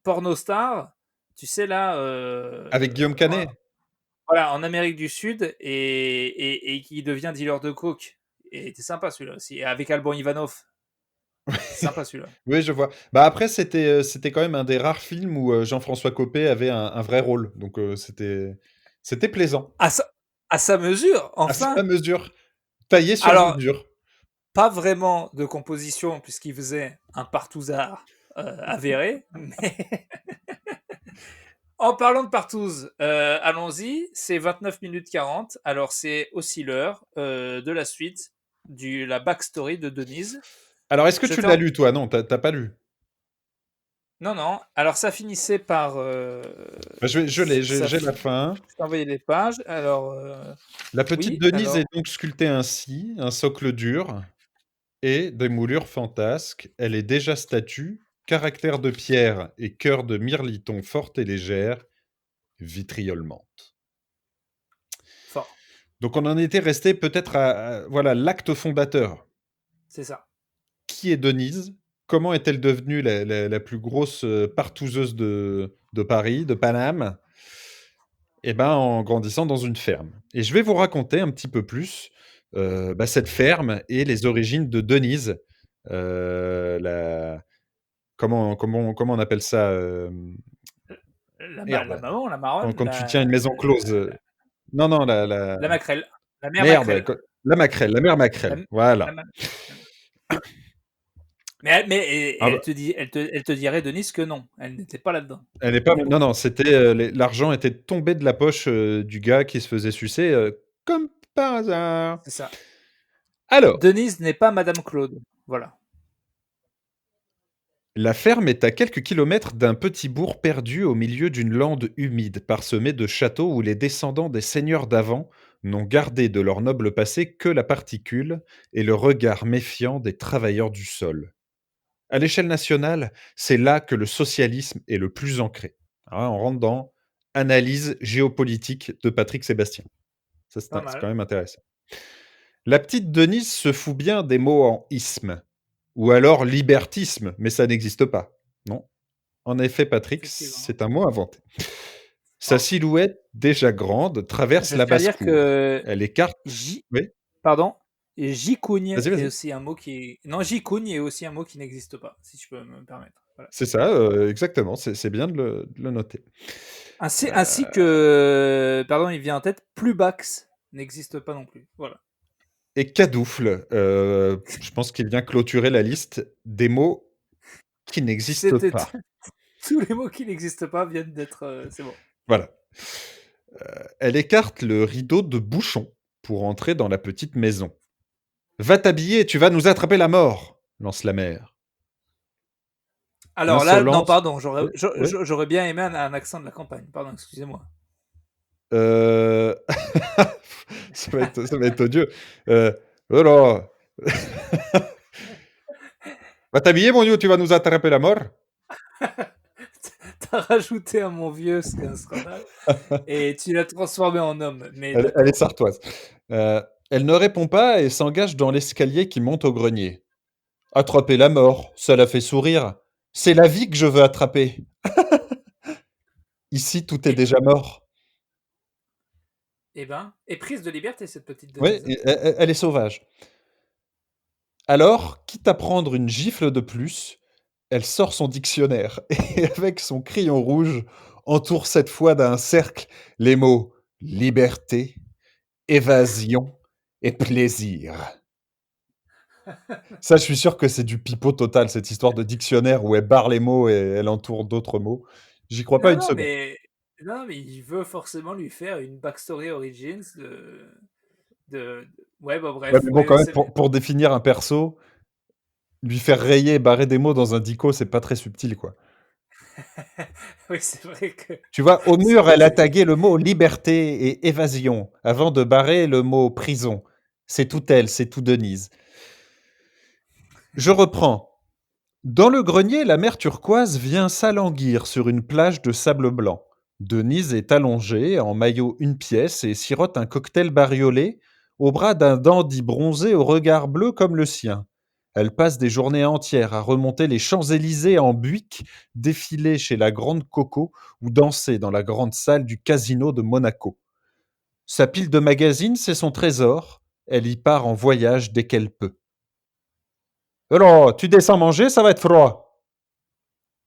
pornostar, tu sais, là,
avec Guillaume Canet.
voilà, en Amérique du Sud, et qui devient dealer de coke. Et c'était sympa celui-là aussi. Et avec Alban Ivanov. Sympa celui-là.
Oui, je vois. Bah, après, c'était quand même un des rares films où, Jean-François Copé avait un vrai rôle. Donc, c'était plaisant.
À sa, à sa mesure,
À sa
enfin.
mesure, taillé sur
Alors,
mesure.
pas vraiment de composition, puisqu'il faisait un partouzard avéré, mais en parlant de partouze, allons-y, c'est 29 minutes 40, alors c'est aussi l'heure de la suite. la backstory de Denise.
Alors, est-ce que
Je
tu
t'ai
l'as
en-
lu, toi? Non, t'as pas lu.
Non, non. Alors, ça finissait par.
Bah,
Ça
j'ai la fin.
Je t'ai envoyé les pages. Alors,
La petite
oui,
Denise est
alors.
donc sculptée ainsi, un socle dur et des moulures fantasques. Elle est déjà statue, caractère de pierre et cœur de mirliton forte et légère, vitriolemante.
Fort.
Donc on en était resté peut-être voilà l'acte fondateur.
C'est ça.
Qui est Denise? Comment est-elle devenue la plus grosse partouzeuse de Paris, de Paname? Eh ben, en grandissant dans une ferme. Et je vais vous raconter un petit peu plus cette ferme et les origines de Denise. La... comment on appelle ça
La
Merde.
maman, la marronne,
Quand tu tiens une maison close. Non, non,
la maquerelle. La mère
Merde.
maquerelle.
La maquerelle, la mère
La,
maquerelle.
la
Voilà.
ma- Mais
Ah
elle
bah,
te dit, elle te dirait, Denise, que non. Elle n'était pas là-dedans.
elle n'est pas.
Du
Non,
coup.
non, c'était l'argent était tombé de la poche du gars qui se faisait sucer comme par hasard.
C'est ça.
Alors,
Denise n'est pas Madame Claude. Voilà.
la ferme est à quelques kilomètres d'un petit bourg perdu au milieu d'une lande humide parsemée de châteaux où les descendants des seigneurs d'avant n'ont gardé de leur noble passé que la particule et le regard méfiant des travailleurs du sol. À l'échelle nationale, c'est là que le socialisme est le plus ancré. Hein, on rentre dans analyse géopolitique de Patrick Sébastien. Ça,
Pas
c'est
mal.
quand même intéressant. La petite Denise se fout bien des mots en isme, ou alors libertisme, mais ça n'existe pas. Non. En effet, Patrick,
Effectivement.
c'est un mot inventé. Sa
Oh.
silhouette, déjà grande, traverse
Je
la
tiens à dire
basse-cour.
que
Elle écarte...
J,
Oui,
pardon, Jicougne
vas-y,
est
vas-y.
aussi un mot qui. Non, Jicougne est aussi un mot qui n'existe pas, si je peux me permettre. Voilà.
C'est ça, exactement. C'est bien de le noter.
Ainsi que, pardon, il vient en tête, Plubax n'existe pas non plus. Voilà.
Et cadoufle, je pense qu'il vient clôturer la liste des mots qui n'existent
C'était
pas.
tous les mots qui n'existent pas viennent d'être. C'est bon.
Voilà. Elle écarte le rideau de bouchon pour entrer dans la petite maison. Va t'habiller, tu vas nous attraper la mort, lance la mère.
Alors là, non,
Insolente.
pardon,
Oui, oui.
j'aurais bien aimé un accent de la campagne. Pardon, excusez-moi.
Euh, ça va être odieux. Oh là. Va t'habiller, mon dieu, tu vas nous attraper la mort.
T'as rajouté à mon vieux, c'est un scandale, et tu l'as transformé en homme. Mais
Elle est
d'accord.
sartoise. Elle ne répond pas et s'engage dans l'escalier qui monte au grenier. Attraper la mort, ça la fait sourire. C'est la vie que je veux attraper. Ici, tout est
Et,
déjà mort.
eh ben, et prise de liberté, cette petite
Oui,
Denise. Hein.
elle est sauvage. Alors, quitte à prendre une gifle de plus, elle sort son dictionnaire et avec son crayon rouge entoure cette fois d'un cercle les mots liberté, évasion et plaisir. Ça, je suis sûr que c'est du pipeau total, cette histoire de dictionnaire où elle barre les mots et elle entoure d'autres mots. J'y crois pas
Non,
une seconde.
non, mais il veut forcément lui faire une backstory origins Ouais, bah
Ouais,
bref,
mais bon,
ouais,
quand même, pour définir un perso, lui faire rayer et barrer des mots dans un dico, c'est pas très subtil, quoi.
oui, c'est vrai que
Tu vois, au
c'est
mur,
vrai
elle
que
a
c'est.
tagué le mot liberté et évasion avant de barrer le mot prison. C'est tout elle, c'est tout Denise. Je reprends. Dans le grenier, la mer turquoise vient s'alanguir sur une plage de sable blanc. Denise est allongée, en maillot une pièce, et sirote un cocktail bariolé au bras d'un dandy bronzé au regard bleu comme le sien. Elle passe des journées entières à remonter les Champs-Élysées en buick, défiler chez la Grande Coco ou danser dans la grande salle du casino de Monaco. Sa pile de magazines, c'est son trésor. Elle y part en voyage dès qu'elle peut. Alors, tu descends manger, ça va être froid.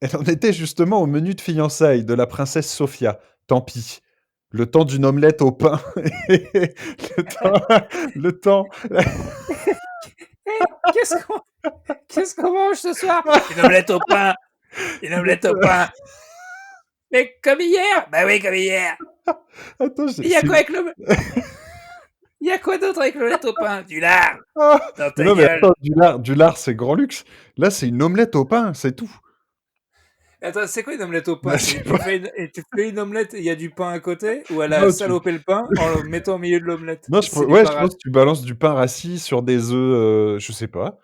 Elle en était justement au menu de fiançailles de la princesse Sophia. Tant pis. Le temps d'une omelette au pain. le temps.
Qu'est-ce qu'on mange ce soir? Une omelette au pain. Une omelette au pain. Mais comme hier. Bah oui, comme hier.
Attends,
Il y a quoi avec Il y a quoi d'autre avec l'omelette au pain? Du lard
Ah
dans
mais
ta
non, mais
gueule.
attends, du lard, c'est grand luxe. Là, c'est une omelette au pain, c'est tout.
Attends, c'est quoi une omelette au
Bah,
pain?
c'est
Tu
pas
fais tu fais une omelette et il y a du pain à côté, ou elle a
non, tu
salopé le pain en le mettant au milieu de l'omelette?
non,
C'est du
ouais, je pense
paradis.
que tu balances du pain rassis sur des œufs, je sais pas.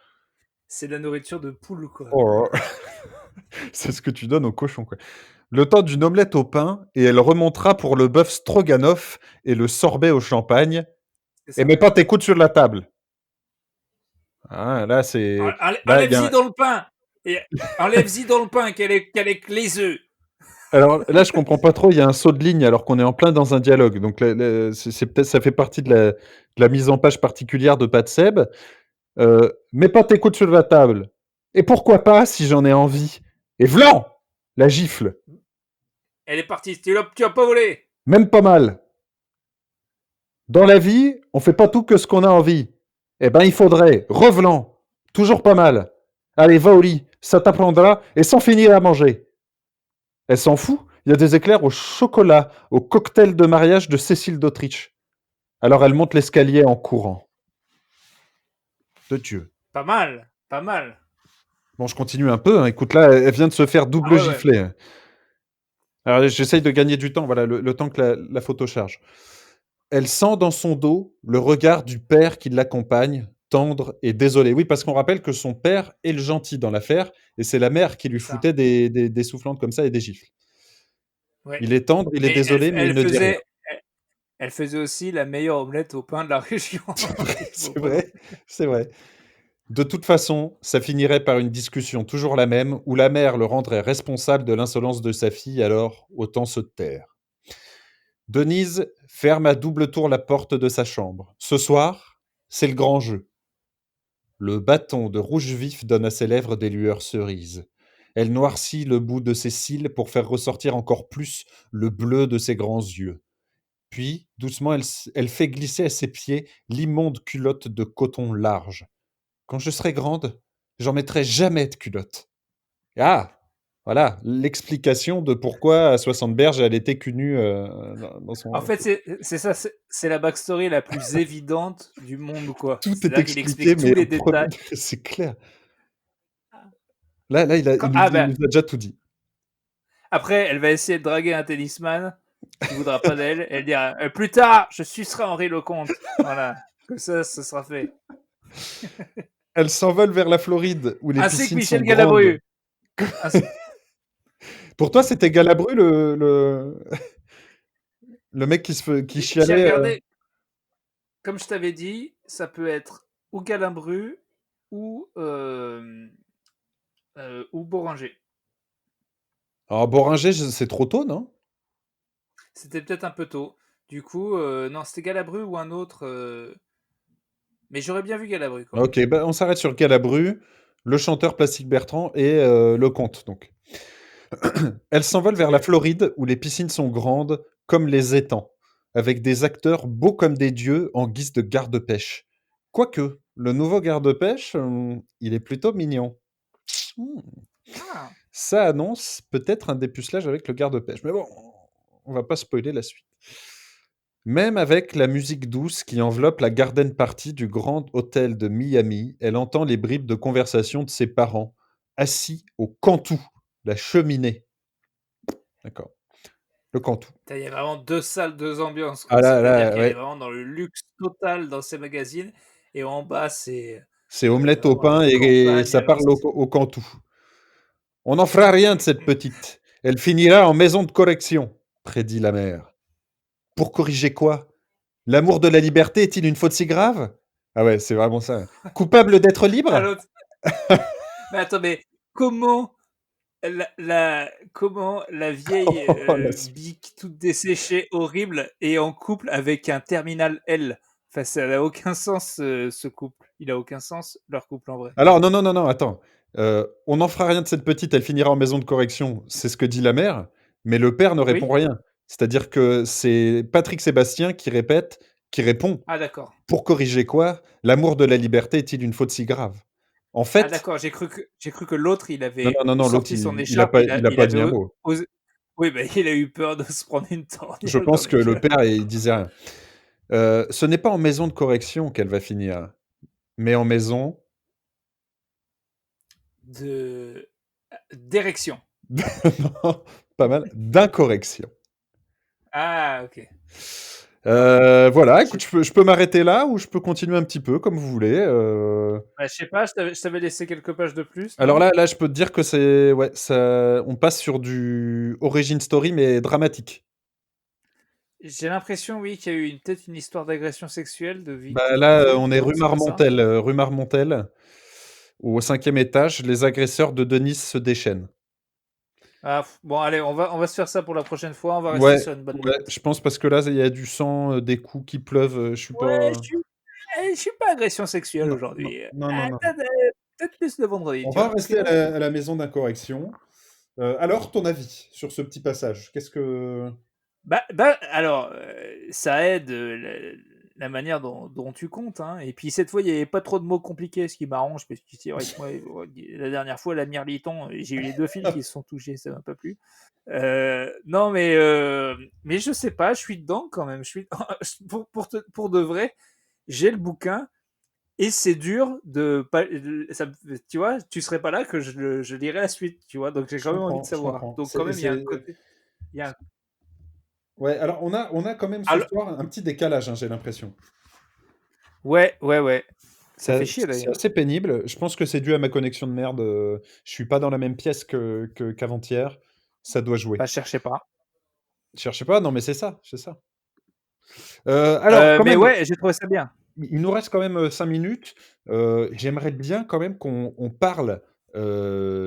C'est de la nourriture de poule, quoi.
Oh là là. C'est ce que tu donnes aux cochons, quoi. Le temps d'une omelette au pain et elle remontera pour le bœuf stroganoff et le sorbet au champagne
C'est
et
ça.
mets pas tes coudes sur la table. Ah, là, c'est là, il y a
Enlève-y dans le pain. Et enlève-y dans le pain qu'elle est que les œufs.
alors là, je comprends pas trop, il y a un saut de ligne alors qu'on est en plein dans un dialogue. Donc c'est peut-être ça fait partie de la mise en page particulière de Pat Seb. Mets pas tes coudes sur la table. Et pourquoi pas si j'en ai envie. Et vlan la gifle.
Elle est partie. Tu as pas volé.
Même pas mal. Dans la vie, on fait pas tout que ce qu'on a envie. Eh ben, il faudrait, revenant, toujours pas mal. Allez, va au lit, ça t'apprendra, et sans finir à manger. Elle s'en fout, il y a des éclairs au chocolat, au cocktail de mariage de Cécile d'Autriche. Alors elle monte l'escalier en courant. De Dieu.
Pas mal. Pas mal.
Bon, je continue un peu, hein. Écoute, là, elle vient de se faire
Ah
double
ouais, ouais.
gifler, hein. Alors, j'essaye de gagner du temps, voilà, le temps que la photo charge. Elle sent dans son dos le regard du père qui l'accompagne, tendre et désolé. Oui, parce qu'on rappelle que son père est le gentil dans l'affaire, et c'est la mère qui lui
C'est ça.
foutait des soufflantes comme ça et des gifles.
Ouais.
Il est tendre, il est
Et
désolé, mais il ne dit rien.
elle faisait aussi la meilleure omelette au pain de la région.
C'est vrai,
Faut
c'est
pas non
vrai, c'est vrai. De toute façon, ça finirait par une discussion toujours la même, où la mère le rendrait responsable de l'insolence de sa fille, alors autant se taire. Denise ferme à double tour la porte de sa chambre. Ce soir, c'est le grand jeu. Le bâton de rouge vif donne à ses lèvres des lueurs cerises. Elle noircit le bout de ses cils pour faire ressortir encore plus le bleu de ses grands yeux. Puis, doucement, elle fait glisser à ses pieds l'immonde culotte de coton large. Quand je serai grande, j'en mettrai jamais de culotte. Ah, voilà l'explication de pourquoi à 60 berges elle était cul nue dans
En
son.
fait, c'est ça, c'est la backstory la plus évidente du monde, quoi.
Tout est
C'est-à-dire qu'il
expliqué,
explique tous
mais
les
au premier
détails.
degré, c'est clair. Là, il
Ben,
nous a déjà tout dit.
après, elle va essayer de draguer un tennisman qui voudra pas d'elle. Elle dira plus tard, je sucerai Henri Lecomte. Voilà, comme ça, ce sera fait.
Elle s'envole vers la Floride, où les
Ainsi que
piscines sont
Michel
grandes.
Galabru. Ainsi-
Pour toi, c'était Galabru, le mec qui
J'ai
chialait.
regardé, comme je t'avais dit, ça peut être ou Galabru ou ou Boringer.
Alors, Boringer, c'est trop tôt, non?
C'était peut-être un peu tôt. Du coup, non, c'était Galabru ou un autre. Mais j'aurais bien vu Galabru, quoi.
Ok, bah, on s'arrête sur Galabru, le chanteur Plastique Bertrand et le comte, donc. Elle s'envole vers la
Ok.
Floride, où les piscines sont grandes, comme les étangs, avec des acteurs beaux comme des dieux en guise de garde-pêche. Quoique, le nouveau garde-pêche, il est plutôt mignon. Hmm.
Ah.
Ça annonce peut-être un dépucelage avec le garde-pêche. Mais bon, on va pas spoiler la suite. Même avec la musique douce qui enveloppe la garden party du grand hôtel de Miami, elle entend les bribes de conversation de ses parents, assis au Cantou, la cheminée. D'accord. Le Cantou.
Il y a vraiment deux salles, deux ambiances,
Ah
quoi.
là,
C'est-à-dire
là,
qu'elle est
ouais.
vraiment dans le luxe total dans ses magazines. Et en bas, c'est
C'est omelette au
vraiment la
pain et
campagne
ça
à
parle au,
l'ancienne.
au Cantou. On n'en fera rien de cette petite. Elle finira en maison de correction, prédit la mère. Pour corriger quoi? L'amour de la liberté est-il une faute si grave? Ah ouais, c'est vraiment ça. Coupable d'être
Ah,
libre?
l'autre. Mais attends, mais comment comment la vieille
Oh, la suite.
bique toute desséchée, horrible, est en couple avec un terminal L? Enfin, ça n'a aucun sens, ce couple. Il a aucun sens, leur couple en vrai.
Alors, non, non, non, non, attends. On n'en fera rien de cette petite, elle finira en maison de correction. C'est ce que dit la mère, mais le père ne répond
Oui?
rien. C'est-à-dire que c'est Patrick Sébastien qui répète, qui répond.
Ah d'accord.
Pour corriger quoi? L'amour de la liberté est-il une faute si grave? En
Ah
fait,
d'accord, j'ai cru que l'autre, il
non,
avait
non, non, non, l'autre,
sorti son
il a
écharpe,
pas, il a
il
pas
avait
dit un mot.
osé. Oui, bah, il a eu peur de se prendre une
Je
torgnole dans
pense
la
que le
gueule.
père, il disait rien. Ce n'est pas en maison de correction qu'elle va finir, mais en maison
De d'érection.
non, pas mal, d'incorrection.
Ah, ok. Non.
Voilà,
Je
écoute, je peux m'arrêter là ou je peux continuer un petit peu comme vous voulez.
bah, je sais pas, je t'avais laissé quelques pages de plus,
Alors
non?
là, je peux te dire que c'est ouais, ça, on passe sur du origin story mais dramatique.
J'ai l'impression, oui, qu'il y a eu peut-être une histoire d'agression sexuelle, de
Bah
victime.
là,
Non?
on est
Non,
rue
c'est pas ça?
Marmontel, au 5e étage, les agresseurs de Denise se déchaînent.
Ah, bon, allez, on va se faire ça pour la prochaine fois. On va rester
Ouais,
sur une bonne
ouais,
note.
je pense parce que là, il y a du sang, des coups qui pleuvent, je suis
Ouais,
pas
je suis pas agression sexuelle
non, non,
aujourd'hui.
non, non, non.
Peut-être plus le vendredi,
On
tu
va
vois. Puis
rester
là,
à la maison d'incorrection. Alors, ton avis sur ce petit passage? Qu'est-ce que
alors, ça aide la manière dont tu comptes, hein. Et puis cette fois, il n'y avait pas trop de mots compliqués, ce qui m'arrange, parce que c'est vrai que moi, la dernière fois, la Mirliton, j'ai eu les deux fils qui se sont touchés, ça m'a pas plu. Non, mais je sais pas, je suis dedans quand même. Je suis pour de vrai, j'ai le bouquin et c'est dur de pas. Tu vois, tu serais pas là que je lirais la suite, tu vois. Donc j'ai
je
quand même envie de
comprends, je
savoir.
comprends.
Donc quand même, il y a un côté. Il y a un-
Ouais, alors on a quand même ce
Alors,
soir un petit décalage, hein, j'ai l'impression.
ouais, ouais, ouais. Ça fait chier
C'est
d'ailleurs.
assez pénible. Je pense que c'est dû à ma connexion de merde, je suis pas dans la même pièce qu'avant-hier. Ça doit jouer.
Bah, cherchez pas.
Cherchez pas, non mais c'est ça, c'est ça. Alors quand
Mais
même,
ouais, j'ai trouvé ça bien.
il nous reste quand même, 5 minutes. J'aimerais bien quand même qu'on parle,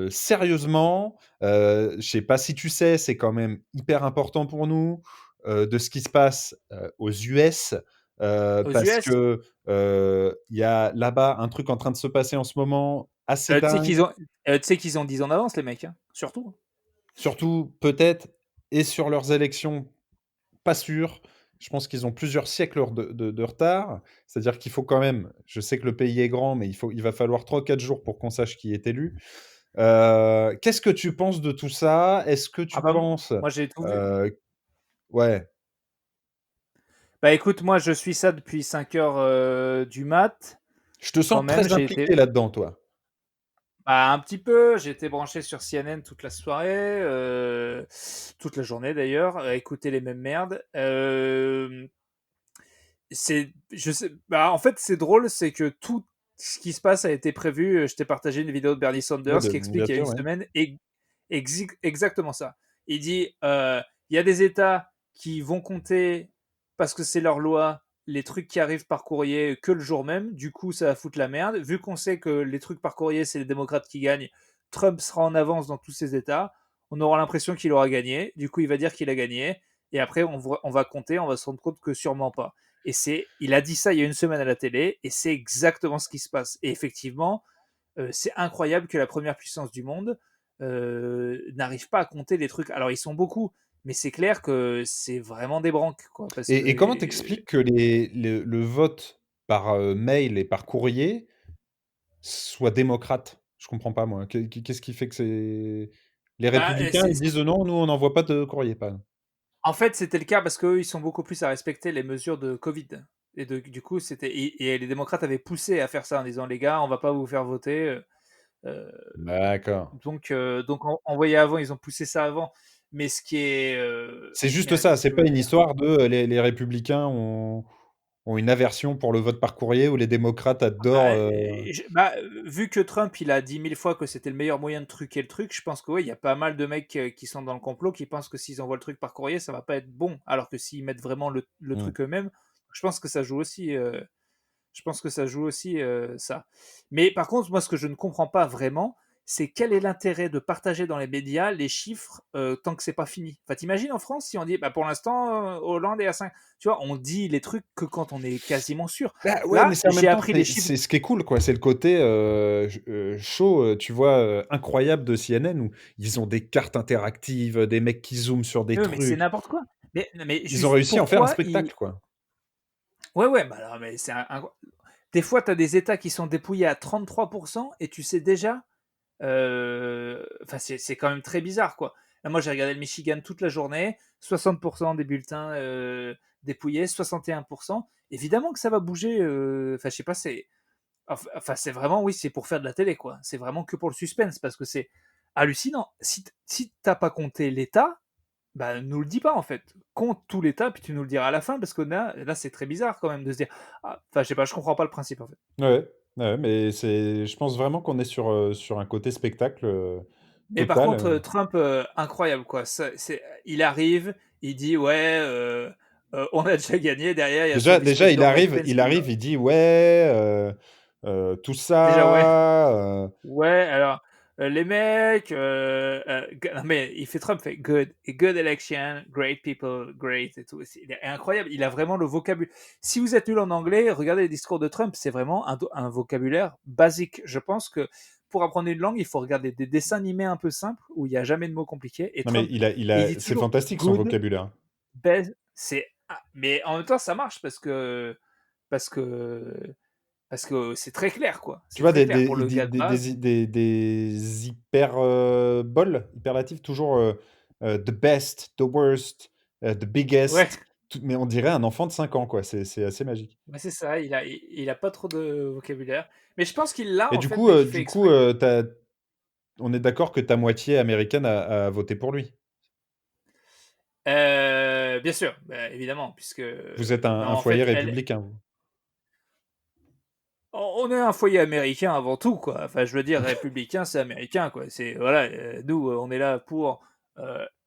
sérieusement, je sais pas si tu sais, c'est quand même hyper important pour nous, de ce qui se passe, aux US,
Aux
parce
US,
que, il y a là-bas un truc en train de se passer en ce moment assez
tu sais
dingue.
qu'ils ont 10 ans d'avance, les mecs, hein, surtout.
Surtout peut-être et sur leurs élections, pas sûr. Je pense qu'ils ont plusieurs siècles de retard. C'est-à-dire qu'il faut quand même, je sais que le pays est grand, mais il va falloir 3 4 jours pour qu'on sache qui est élu. Qu'est-ce que tu penses de tout ça? Est-ce que
Ah
tu
bah,
penses,
moi j'ai tout vu.
heu ouais,
Bah écoute, moi je suis ça depuis 5 heures du mat.
je te
Quand
sens
même,
très
j'ai été
impliqué là-dedans, toi.
bah, un petit peu, j'ai été branché sur CNN toute la soirée, toute la journée d'ailleurs, à écouter les mêmes merdes. Je sais, bah, en fait, c'est drôle, c'est que tout ce qui se passe a été prévu. Je t'ai partagé une vidéo de Bernie
Ouais,
Sanders qui
bien
explique il y a une
sûr, ouais.
semaine exactement ça. Il dit il y a des États qui vont compter parce que c'est leur loi les trucs qui arrivent par courrier que le jour même. Du coup, ça va foutre la merde. Vu qu'on sait que les trucs par courrier, c'est les démocrates qui gagnent, Trump sera en avance dans tous ces États. On aura l'impression qu'il aura gagné. Du coup, il va dire qu'il a gagné. Et après, on va compter, on va se rendre compte que sûrement pas. Et il a dit ça il y a une semaine à la télé, et c'est exactement ce qui se passe. Et effectivement, c'est incroyable que la première puissance du monde n'arrive pas à compter les trucs. Alors ils sont beaucoup, mais c'est clair que c'est vraiment des branques, quoi. Parce que
Et comment t'expliques que le vote par, mail et par courrier soit démocrate? Je comprends pas moi. Qu'est-ce qui fait que c'est les
bah,
républicains, ils disent: «Non, nous on n'envoie pas de courrier», par exemple.
en fait, c'était le cas parce qu'eux, ils sont beaucoup plus à respecter les mesures de Covid. Et du coup, et les démocrates avaient poussé à faire ça en disant les gars, on va pas vous faire voter. Euh,
D'accord.
donc envoyé avant, ils ont poussé ça avant. Mais
C'est
ce qui est
juste ça, c'est pas une
incontesté.
histoire de, les républicains ont une aversion pour le vote par courrier ou les démocrates adorent,
Vu que Trump, il a dit 1000 fois que c'était le meilleur moyen de truquer le truc, je pense que oui, il y a pas mal de mecs qui sont dans le complot qui pensent que s'ils envoient le truc par courrier, ça va pas être bon. Alors que s'ils mettent vraiment le
mmh.
truc eux-mêmes, je pense que ça joue aussi. Je pense que ça joue aussi ça. Mais par contre, moi, ce que je ne comprends pas vraiment, c'est quel est l'intérêt de partager dans les médias les chiffres tant que c'est pas fini. Enfin, t'imagines en France si on dit, bah, pour l'instant, Hollande est à 5. Tu vois, on dit les trucs que quand on est quasiment sûr.
Bah, ouais, mais
Là,
c'est en
j'ai
même temps,
appris les chiffres.
c'est ce qui est cool, quoi. C'est le côté, show, tu vois, incroyable de CNN où ils ont des cartes interactives, des mecs qui zooment sur des
Mais c'est
trucs.
n'importe quoi. Mais
Ils ont
juste
réussi à en faire un
pourquoi ils.
spectacle, quoi.
Ouais, ouais, bah alors, mais des fois, tu as des États qui sont dépouillés à 33% et tu sais déjà. Enfin, c'est quand même très bizarre, quoi. Là, moi, j'ai regardé le Michigan toute la journée. 60% des bulletins dépouillé, 61%. Évidemment que ça va bouger. Enfin, je sais pas, enfin, c'est vraiment, oui, c'est pour faire de la télé, quoi. C'est vraiment que pour le suspense, parce que c'est hallucinant. Si t'as pas compté l'État, bah, nous le dis pas, en fait. Compte tout l'État, puis tu nous le diras à la fin, parce que là c'est très bizarre, quand même, de se dire, ah, enfin, je sais pas, je comprends pas le principe, en fait.
Ouais, ouais, mais je pense vraiment qu'on est sur un côté spectacle
Mais par
total.
contre, Trump, incroyable, quoi. Il arrive, il dit, ouais, on a déjà gagné. Derrière, il y a son
Déjà,
vice-président Mike Pence qui va.
il dit ouais, tout
Déjà, ouais.
ça.
Ouais, alors, les mecs, non, mais Trump fait good, a good election, great people, great et tout. Il est incroyable. Il a vraiment le vocabulaire. Si vous êtes nul en anglais, regardez les discours de Trump. C'est vraiment un vocabulaire basique. Je pense que pour apprendre une langue, il faut regarder des dessins animés un peu simples où il n'y a jamais de mots compliqués. Et
Non, mais
Trump, il dit
c'est
toujours
fantastique son
good,
vocabulaire.
best. Mais en même temps, ça marche parce que, parce que c'est très clair, quoi.
Tu
C'est
vois,
très clair pour le gars de base.
des hyperlatifs, toujours the best, the worst, the
Ouais.
biggest. Mais on dirait un enfant de 5 ans, quoi. C'est assez magique.
Ouais, c'est ça, il a pas trop de vocabulaire. Mais je pense qu'il l'a,
Et
en fait, mais qu'il fait exprès.
on est d'accord que ta moitié américaine a voté pour lui.
Bien sûr, bah, évidemment, puisque
Vous êtes
non,
un
en
foyer
fait,
républicain, vous.
on est un foyer américain avant tout, quoi. Enfin, je veux dire, républicain, c'est américain, quoi. Voilà, nous, on est là pour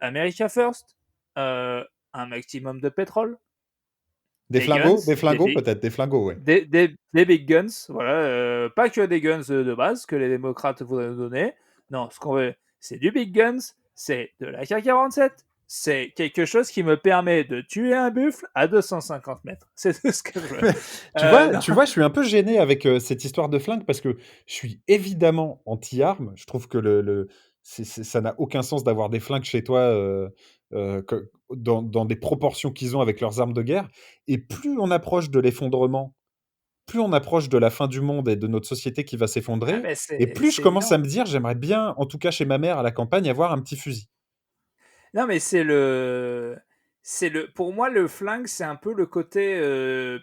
America First, un maximum de pétrole, des guns,
Des flingos peut-être, des flingos, ouais.
des big guns, voilà, pas que des guns de base que les démocrates voudraient nous donner. Non, ce qu'on veut, c'est du big guns, c'est de la K-47, c'est quelque chose qui me permet de tuer un buffle à 250 mètres. C'est tout ce que je veux. Non.
Tu vois, je suis un peu gêné avec cette histoire de flingue parce que je suis évidemment anti-armes. Je trouve que ça n'a aucun sens d'avoir des flingues chez toi dans des proportions qu'ils ont avec leurs armes de guerre. Et plus on approche de l'effondrement, plus on approche de la fin du monde et de notre société qui va
Ah
s'effondrer,
mais
et
c'est
plus je
c'est
commence à
évident.
me dire, j'aimerais bien, en tout cas chez ma mère à la campagne, avoir un petit fusil.
Non, mais pour moi, le flingue, c'est un peu le côté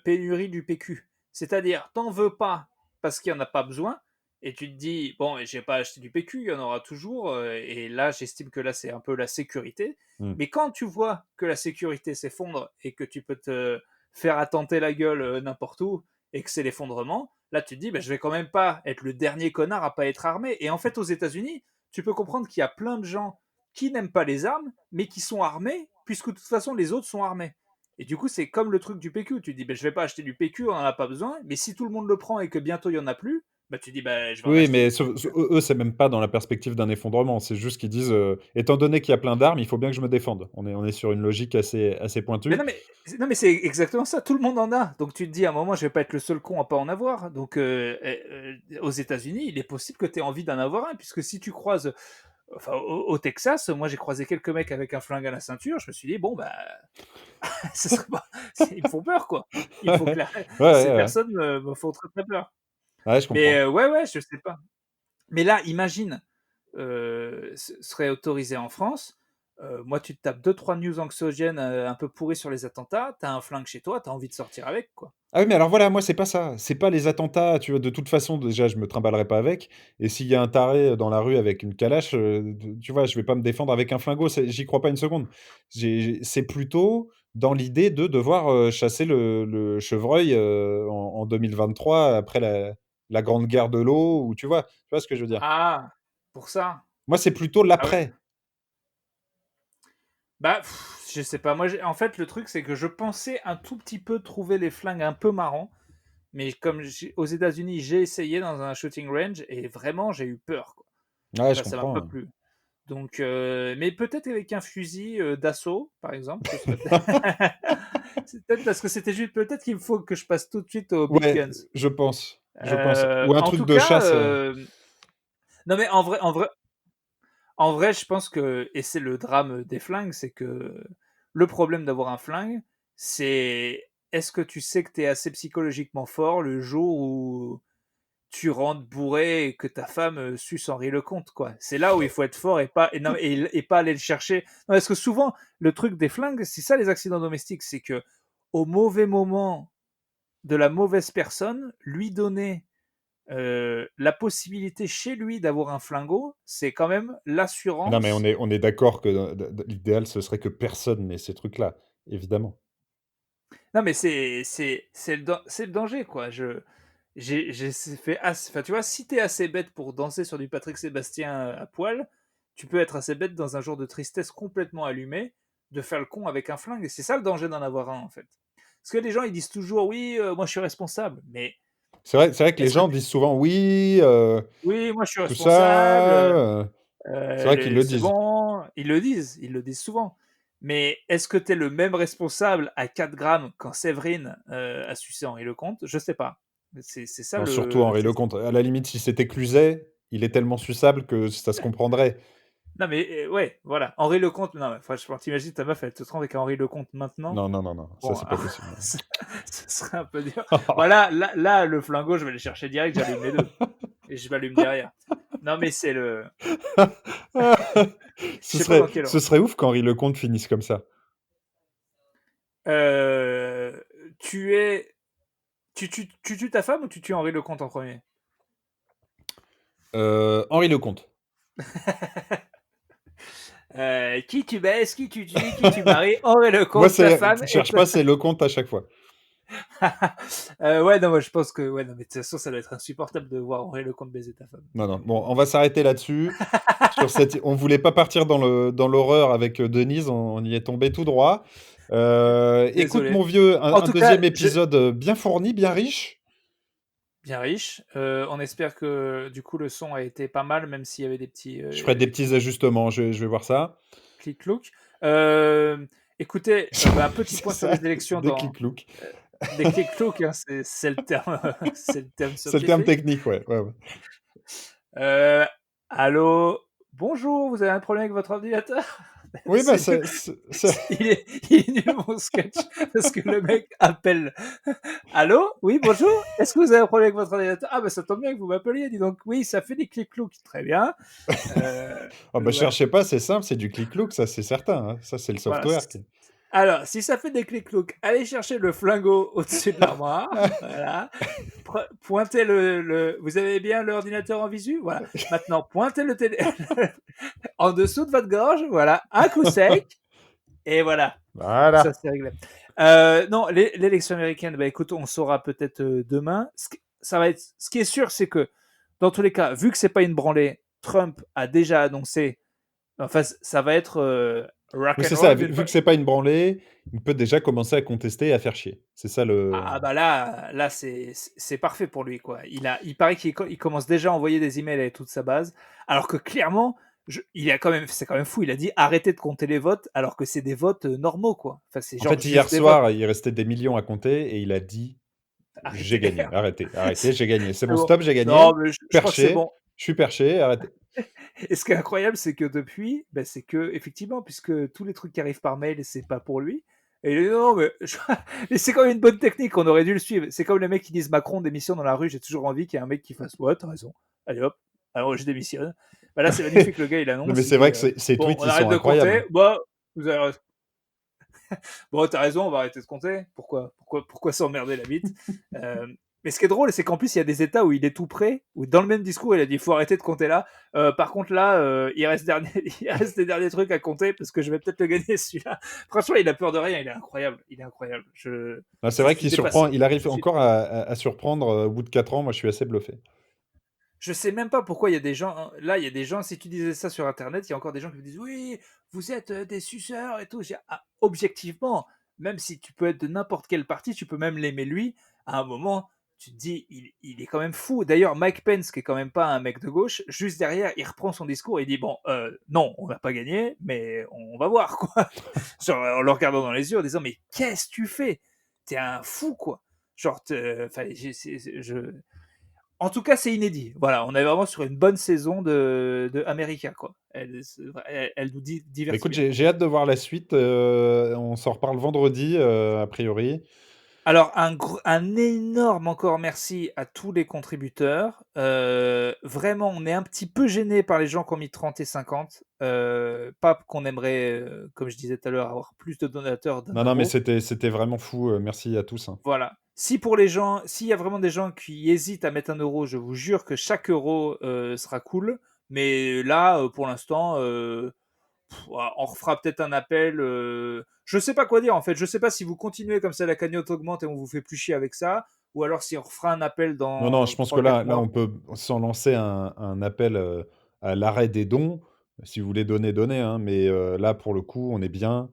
pénurie du PQ. C'est-à-dire, t'en veux pas parce qu'il n'y en a pas besoin, et tu te dis, bon, j'ai pas acheté du PQ, il y en aura toujours, et là, j'estime que là, c'est un peu la sécurité.
Hmm.
Mais quand tu vois que la sécurité s'effondre et que tu peux te faire attenter la gueule n'importe où, et que c'est l'effondrement, là, tu te dis, bah, je vais quand même pas être le dernier connard à pas être armé. Et en fait, aux États-Unis, tu peux comprendre qu'il y a plein de gens qui n'aiment pas les armes, mais qui sont armés, puisque de toute façon, les autres sont armés. Et du coup, c'est comme le truc du PQ. Tu dis, ben, je vais pas acheter du PQ, on en a pas besoin. Mais si tout le monde le prend et que bientôt il y en a plus, bah, tu dis, ben, je vais en
Oui,
acheter.
mais
Donc,
eux, c'est même pas dans la perspective d'un effondrement. C'est juste qu'ils disent, étant donné qu'il y a plein d'armes, il faut bien que je me défende. On est sur une logique assez
mais
pointue.
non, mais c'est exactement ça. Tout le monde en a. Donc tu te dis, à un moment, je vais pas être le seul con à pas en avoir. Donc aux États-Unis, il est possible que tu aies envie d'en avoir un, puisque si tu croises, enfin, au Texas, moi j'ai croisé quelques mecs avec un flingue à la ceinture. Je me suis dit, bon, bah, ce serait pas... ils me font peur, quoi. Il faut que
Ouais, ouais,
ces
ouais.
personnes me font très très peur.
Ouais, je
Mais
comprends.
ouais, je sais pas. Mais là, imagine, ce serait autorisé en France. Moi, tu te tapes deux trois news anxiogènes un peu pourries sur les attentats. T'as un flingue chez toi, t'as envie de sortir avec, quoi.
Ah oui, mais alors voilà, moi, c'est pas ça. C'est pas les attentats, tu vois? De toute façon, déjà, je me trimballerai pas avec, et s'il y a un taré dans la rue avec une calache, tu vois? Je vais pas me défendre avec un flingot, j'y crois pas une seconde. C'est plutôt dans l'idée de devoir, chasser le chevreuil, en 2023 après la grande guerre de l'eau, ou tu vois ce que je veux dire?
Ah, pour ça.
Moi, c'est plutôt
Ah ouais.
l'après.
Bah, je sais pas. Moi, en fait, le truc, c'est que je pensais un tout petit peu trouver les flingues un peu marrants. Mais comme aux États-Unis, j'ai essayé dans un shooting range et vraiment, j'ai eu peur, quoi.
Ouais, je
Enfin, ça m'a
comprends,
pas
hein.
plu. Donc, mais peut-être avec un fusil d'assaut, par exemple, ce serait c'est peut-être parce que c'était juste, peut-être qu'il faut que je passe tout de suite aux big
Ouais,
guns.
je pense, je pense. Ou un
En
truc
tout
de
cas,
chasse,
non mais en vrai, je pense que, et c'est le drame des flingues, c'est que le problème d'avoir un flingue, c'est est-ce que tu sais que tu es assez psychologiquement fort le jour où tu rentres bourré et que ta femme suce Henri Lecomte, quoi. C'est là où il faut être fort et pas, non, et pas aller le chercher. Non, parce que souvent, le truc des flingues, c'est ça les accidents domestiques, c'est que au mauvais moment de la mauvaise personne, lui donner la possibilité chez lui d'avoir un flingot, c'est quand même
Non, mais
l'assurance.
on est d'accord que l'idéal, ce serait que personne n'ait ces trucs-là, évidemment.
Non, mais c'est le danger, quoi. J'ai fait assez. Enfin, tu vois, si t'es assez bête pour danser sur du Patrick Sébastien à poil, tu peux être assez bête dans un jour de tristesse complètement allumé, de faire le con avec un flingue. Et c'est ça le danger d'en avoir un, en fait. Parce que les gens, ils disent toujours, oui, moi je suis responsable. Mais
C'est vrai que les
est-ce que
gens disent souvent: «Oui,
oui, moi je suis
tout ça»,
responsable,
c'est vrai qu'ils le
c'est
disent.
bon, ils le disent souvent. Mais est-ce que tu es le même responsable à 4 grammes quand Séverine a sucé Henri Lecomte? Je sais pas. C'est ça
Non, surtout
le.
Henri Lecomte. À la limite, si c'était Cluzet, il est tellement suçable que ça se comprendrait.
Non, mais ouais, voilà. Henri Lecomte, non, mais franchement, t'imagines ta meuf, elle te trompe avec Henri Lecomte maintenant?
Non, non, non, non, ça,
Bon,
c'est pas possible, non.
ce serait un peu dur. Voilà, là, le flingot, je vais le chercher direct, j'allume les deux. Et je m'allume derrière. Non, mais c'est le. Je sais pas dans quel
Ce
ordre.
serait ouf qu'Henri Lecomte finisse comme ça.
Tu es. Tu tues ta femme ou tu tues Henri Lecomte en premier?
Henri Lecomte.
Qui tu baisses, qui tu tues, qui tu maries? Henri
Moi,
Lecomte, ta
c'est
femme et
cherche
ta.
pas, c'est Lecomte à chaque fois.
Ouais, non, moi je pense que. Ouais, non, mais de toute façon, ça doit être insupportable de voir Henri Lecomte baiser ta femme.
Non, non. Bon, on va s'arrêter là-dessus. On voulait pas partir dans l'horreur avec Denise, on y est tombé tout droit. Écoute,
Désolé.
mon vieux,
En
un
tout cas,
deuxième épisode bien fourni, bien riche.
bien riche. On espère que du coup le son a été pas mal, même s'il y avait
Je ferai des
des
petits
petits
ajustements, je vais voir ça.
clic-clouc. Euh, Écoutez, bah, un petit
C'est
point sur
ça,
les élections
des
dans.
clics-cloucs.
Des clics-cloucs, hein, c'est le terme, c'est le terme
C'est le terme
scientifique.
technique, ouais. Ouais, ouais.
Euh, Allô, bonjour, vous avez un problème avec votre ordinateur?
Oui, bah,
C'est nul. Il est nul mon sketch parce que le mec appelle. Allô, oui, bonjour. Est-ce que vous avez un problème avec votre ordinateur? Ah, bah ça tombe bien que vous m'appeliez. Dis donc, oui, ça fait des clics-cloucs. Très bien.
Ah bah,
Voilà.
cherchez pas, c'est simple, c'est du clic-clouk, ça, c'est certain, hein. Ça, c'est le
Voilà.
software.
Alors, si ça fait des clics-cloucs, allez chercher le flingot au-dessus de l'armoire. Voilà. Pointez Vous avez bien l'ordinateur en visu? Voilà. Maintenant, pointez le télé en dessous de votre gorge. Voilà. Un coup sec. Et voilà. Ça,
Voilà.
c'est réglé. Non, l'élection américaine, bah écoute, on saura peut-être demain. Ça va être, ce qui est sûr, c'est que dans tous les cas, vu que c'est pas une branlée, Trump a déjà annoncé. Enfin, ça va être rock
Oui,
and
c'est ça,
roll
vu
d'une.
vu que c'est pas une branlée, il peut déjà commencer à contester et à faire chier. C'est ça le
Ah bah là c'est parfait pour lui quoi. Il paraît il commence déjà à envoyer des emails avec toute sa base, alors que clairement, il a quand même, c'est quand même fou. Il a dit arrêtez de compter les votes, alors que c'est des votes normaux quoi. Enfin c'est
En
genre
fait, hier
juste des votes.
soir, il restait des millions à compter et il a dit: «J'ai
Arrêtez.
gagné, arrêtez, arrêtez,
C'est
j'ai gagné. C'est bon,
bon.
stop, j'ai
Non
gagné.
mais je crois que c'est
Perché,
bon.
je suis perché, arrêtez».
Et ce qui est incroyable, c'est que depuis, ben, c'est que effectivement, puisque tous les trucs qui arrivent par mail, c'est pas pour lui. Et il dit non, mais, mais c'est quand même une bonne technique, on aurait dû le suivre. C'est comme les mecs qui disent Macron démissionne dans la rue, j'ai toujours envie qu'il y ait un mec qui fasse ouais, t'as raison. Allez hop, alors je démissionne. Ben là, c'est magnifique, le gars il
Non, mais
annonce, il
c'est
dit
vrai que ces
bon,
tweets,
on
ils
arrête
sont
de
incroyables.
compter. Bah, vous avez raison. Bon, t'as raison, on va arrêter de compter. Pourquoi s'emmerder la bite? Mais ce qui est drôle, c'est qu'en plus, il y a des États où il est tout prêt, où dans le même discours, il a dit il faut arrêter de compter là. Par contre, là, il reste des derniers trucs à compter parce que je vais peut-être le gagner celui-là. Franchement, il a peur de rien, il est incroyable. Il est incroyable.
Non, c'est
Je
vrai
suis
qu'il surprend,
dépassé.
il
Je
arrive
suis
encore à surprendre au bout de 4 ans. Moi, je suis assez bluffé.
Je sais même pas pourquoi il y a des gens. Là, il y a des gens, si tu disais ça sur Internet, il y a encore des gens qui me disent oui, vous êtes des suceurs et tout. Ah, objectivement, même si tu peux être de n'importe quel parti, tu peux même l'aimer lui, à un moment, tu te dis, il est quand même fou. D'ailleurs, Mike Pence, qui est quand même pas un mec de gauche, juste derrière, il reprend son discours et il dit bon, non, on n'a pas gagné, mais on va voir, quoi. Genre, en le regardant dans les yeux, en disant mais qu'est-ce que tu fais? T'es un fou, quoi. Genre, en tout cas, c'est inédit. Voilà, on est vraiment sur une bonne saison de America, quoi. Elle nous divertit
Écoute,
bien.
j'ai hâte de voir la suite. On s'en reparle vendredi, a priori.
Alors un énorme encore merci à tous les contributeurs. Vraiment, on est un petit peu gêné par les gens qui ont mis 30 et 50. Pas qu'on aimerait, comme je disais tout à l'heure, avoir plus de donateurs d'un
Non, non, mais
euro.
c'était vraiment fou. Merci à tous, hein.
Voilà. Si pour les gens, s'il y a vraiment des gens qui hésitent à mettre un euro, je vous jure que chaque euro sera cool. Mais là, pour l'instant, on refera peut-être un appel. Je sais pas quoi dire en fait. Je sais pas si vous continuez comme ça, la cagnotte augmente et on vous fait plus chier avec ça, ou alors si on refera un appel
Non, non,
dans
je pense que
3-4
là,
mois.
on peut s'en lancer un appel à l'arrêt des dons. Si vous voulez donner, donnez, hein. Mais là, pour le coup, on est bien.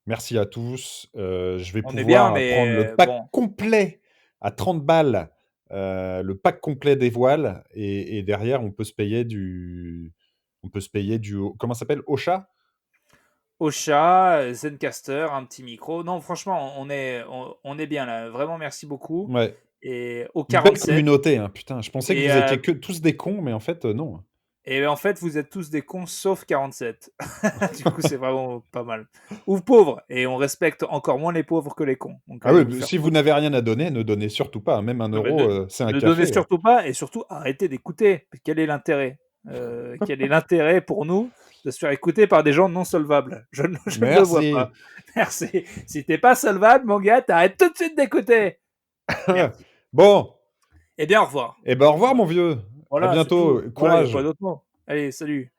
Merci à tous. Je vais
On est bien,
pouvoir prendre le
mais
pack
bon,
complet à 30 balles, le pack complet des voiles. Et derrière, on peut se payer du. Comment ça s'appelle? Ocha?
Ocha, Zencaster, un petit micro. Non, franchement, on est bien là. Vraiment, merci beaucoup.
Ouais.
Et au
Une belle
47.
communauté, hein. Putain, je pensais que
Et,
vous étiez que tous des cons, mais en fait, non.
et en fait, vous êtes tous des cons sauf 47. Du coup, c'est vraiment pas mal. Ou pauvres. Et on respecte encore moins les pauvres que les cons. Donc
Ah
allez
oui,
vous faire
si vous
foutre.
n'avez rien à donner, ne donnez surtout pas. Même un
Non, mais
euro, c'est un
ne donnez
café.
surtout pas et surtout arrêtez d'écouter. Quel est l'intérêt Quel est l'intérêt pour nous de se faire écouter par des gens non solvables? Je ne le vois pas.
Merci.
Merci. Si t'es pas solvable, mon gars, t'arrêtes tout de suite d'écouter. Merci.
Bon,
Eh bien, au revoir.
eh ben, au
Au
revoir,
revoir.
mon vieux. À
Voilà, c'est
bientôt.
tout. Voilà, il n'y a pas
Courage.
d'autre mot. Allez, salut.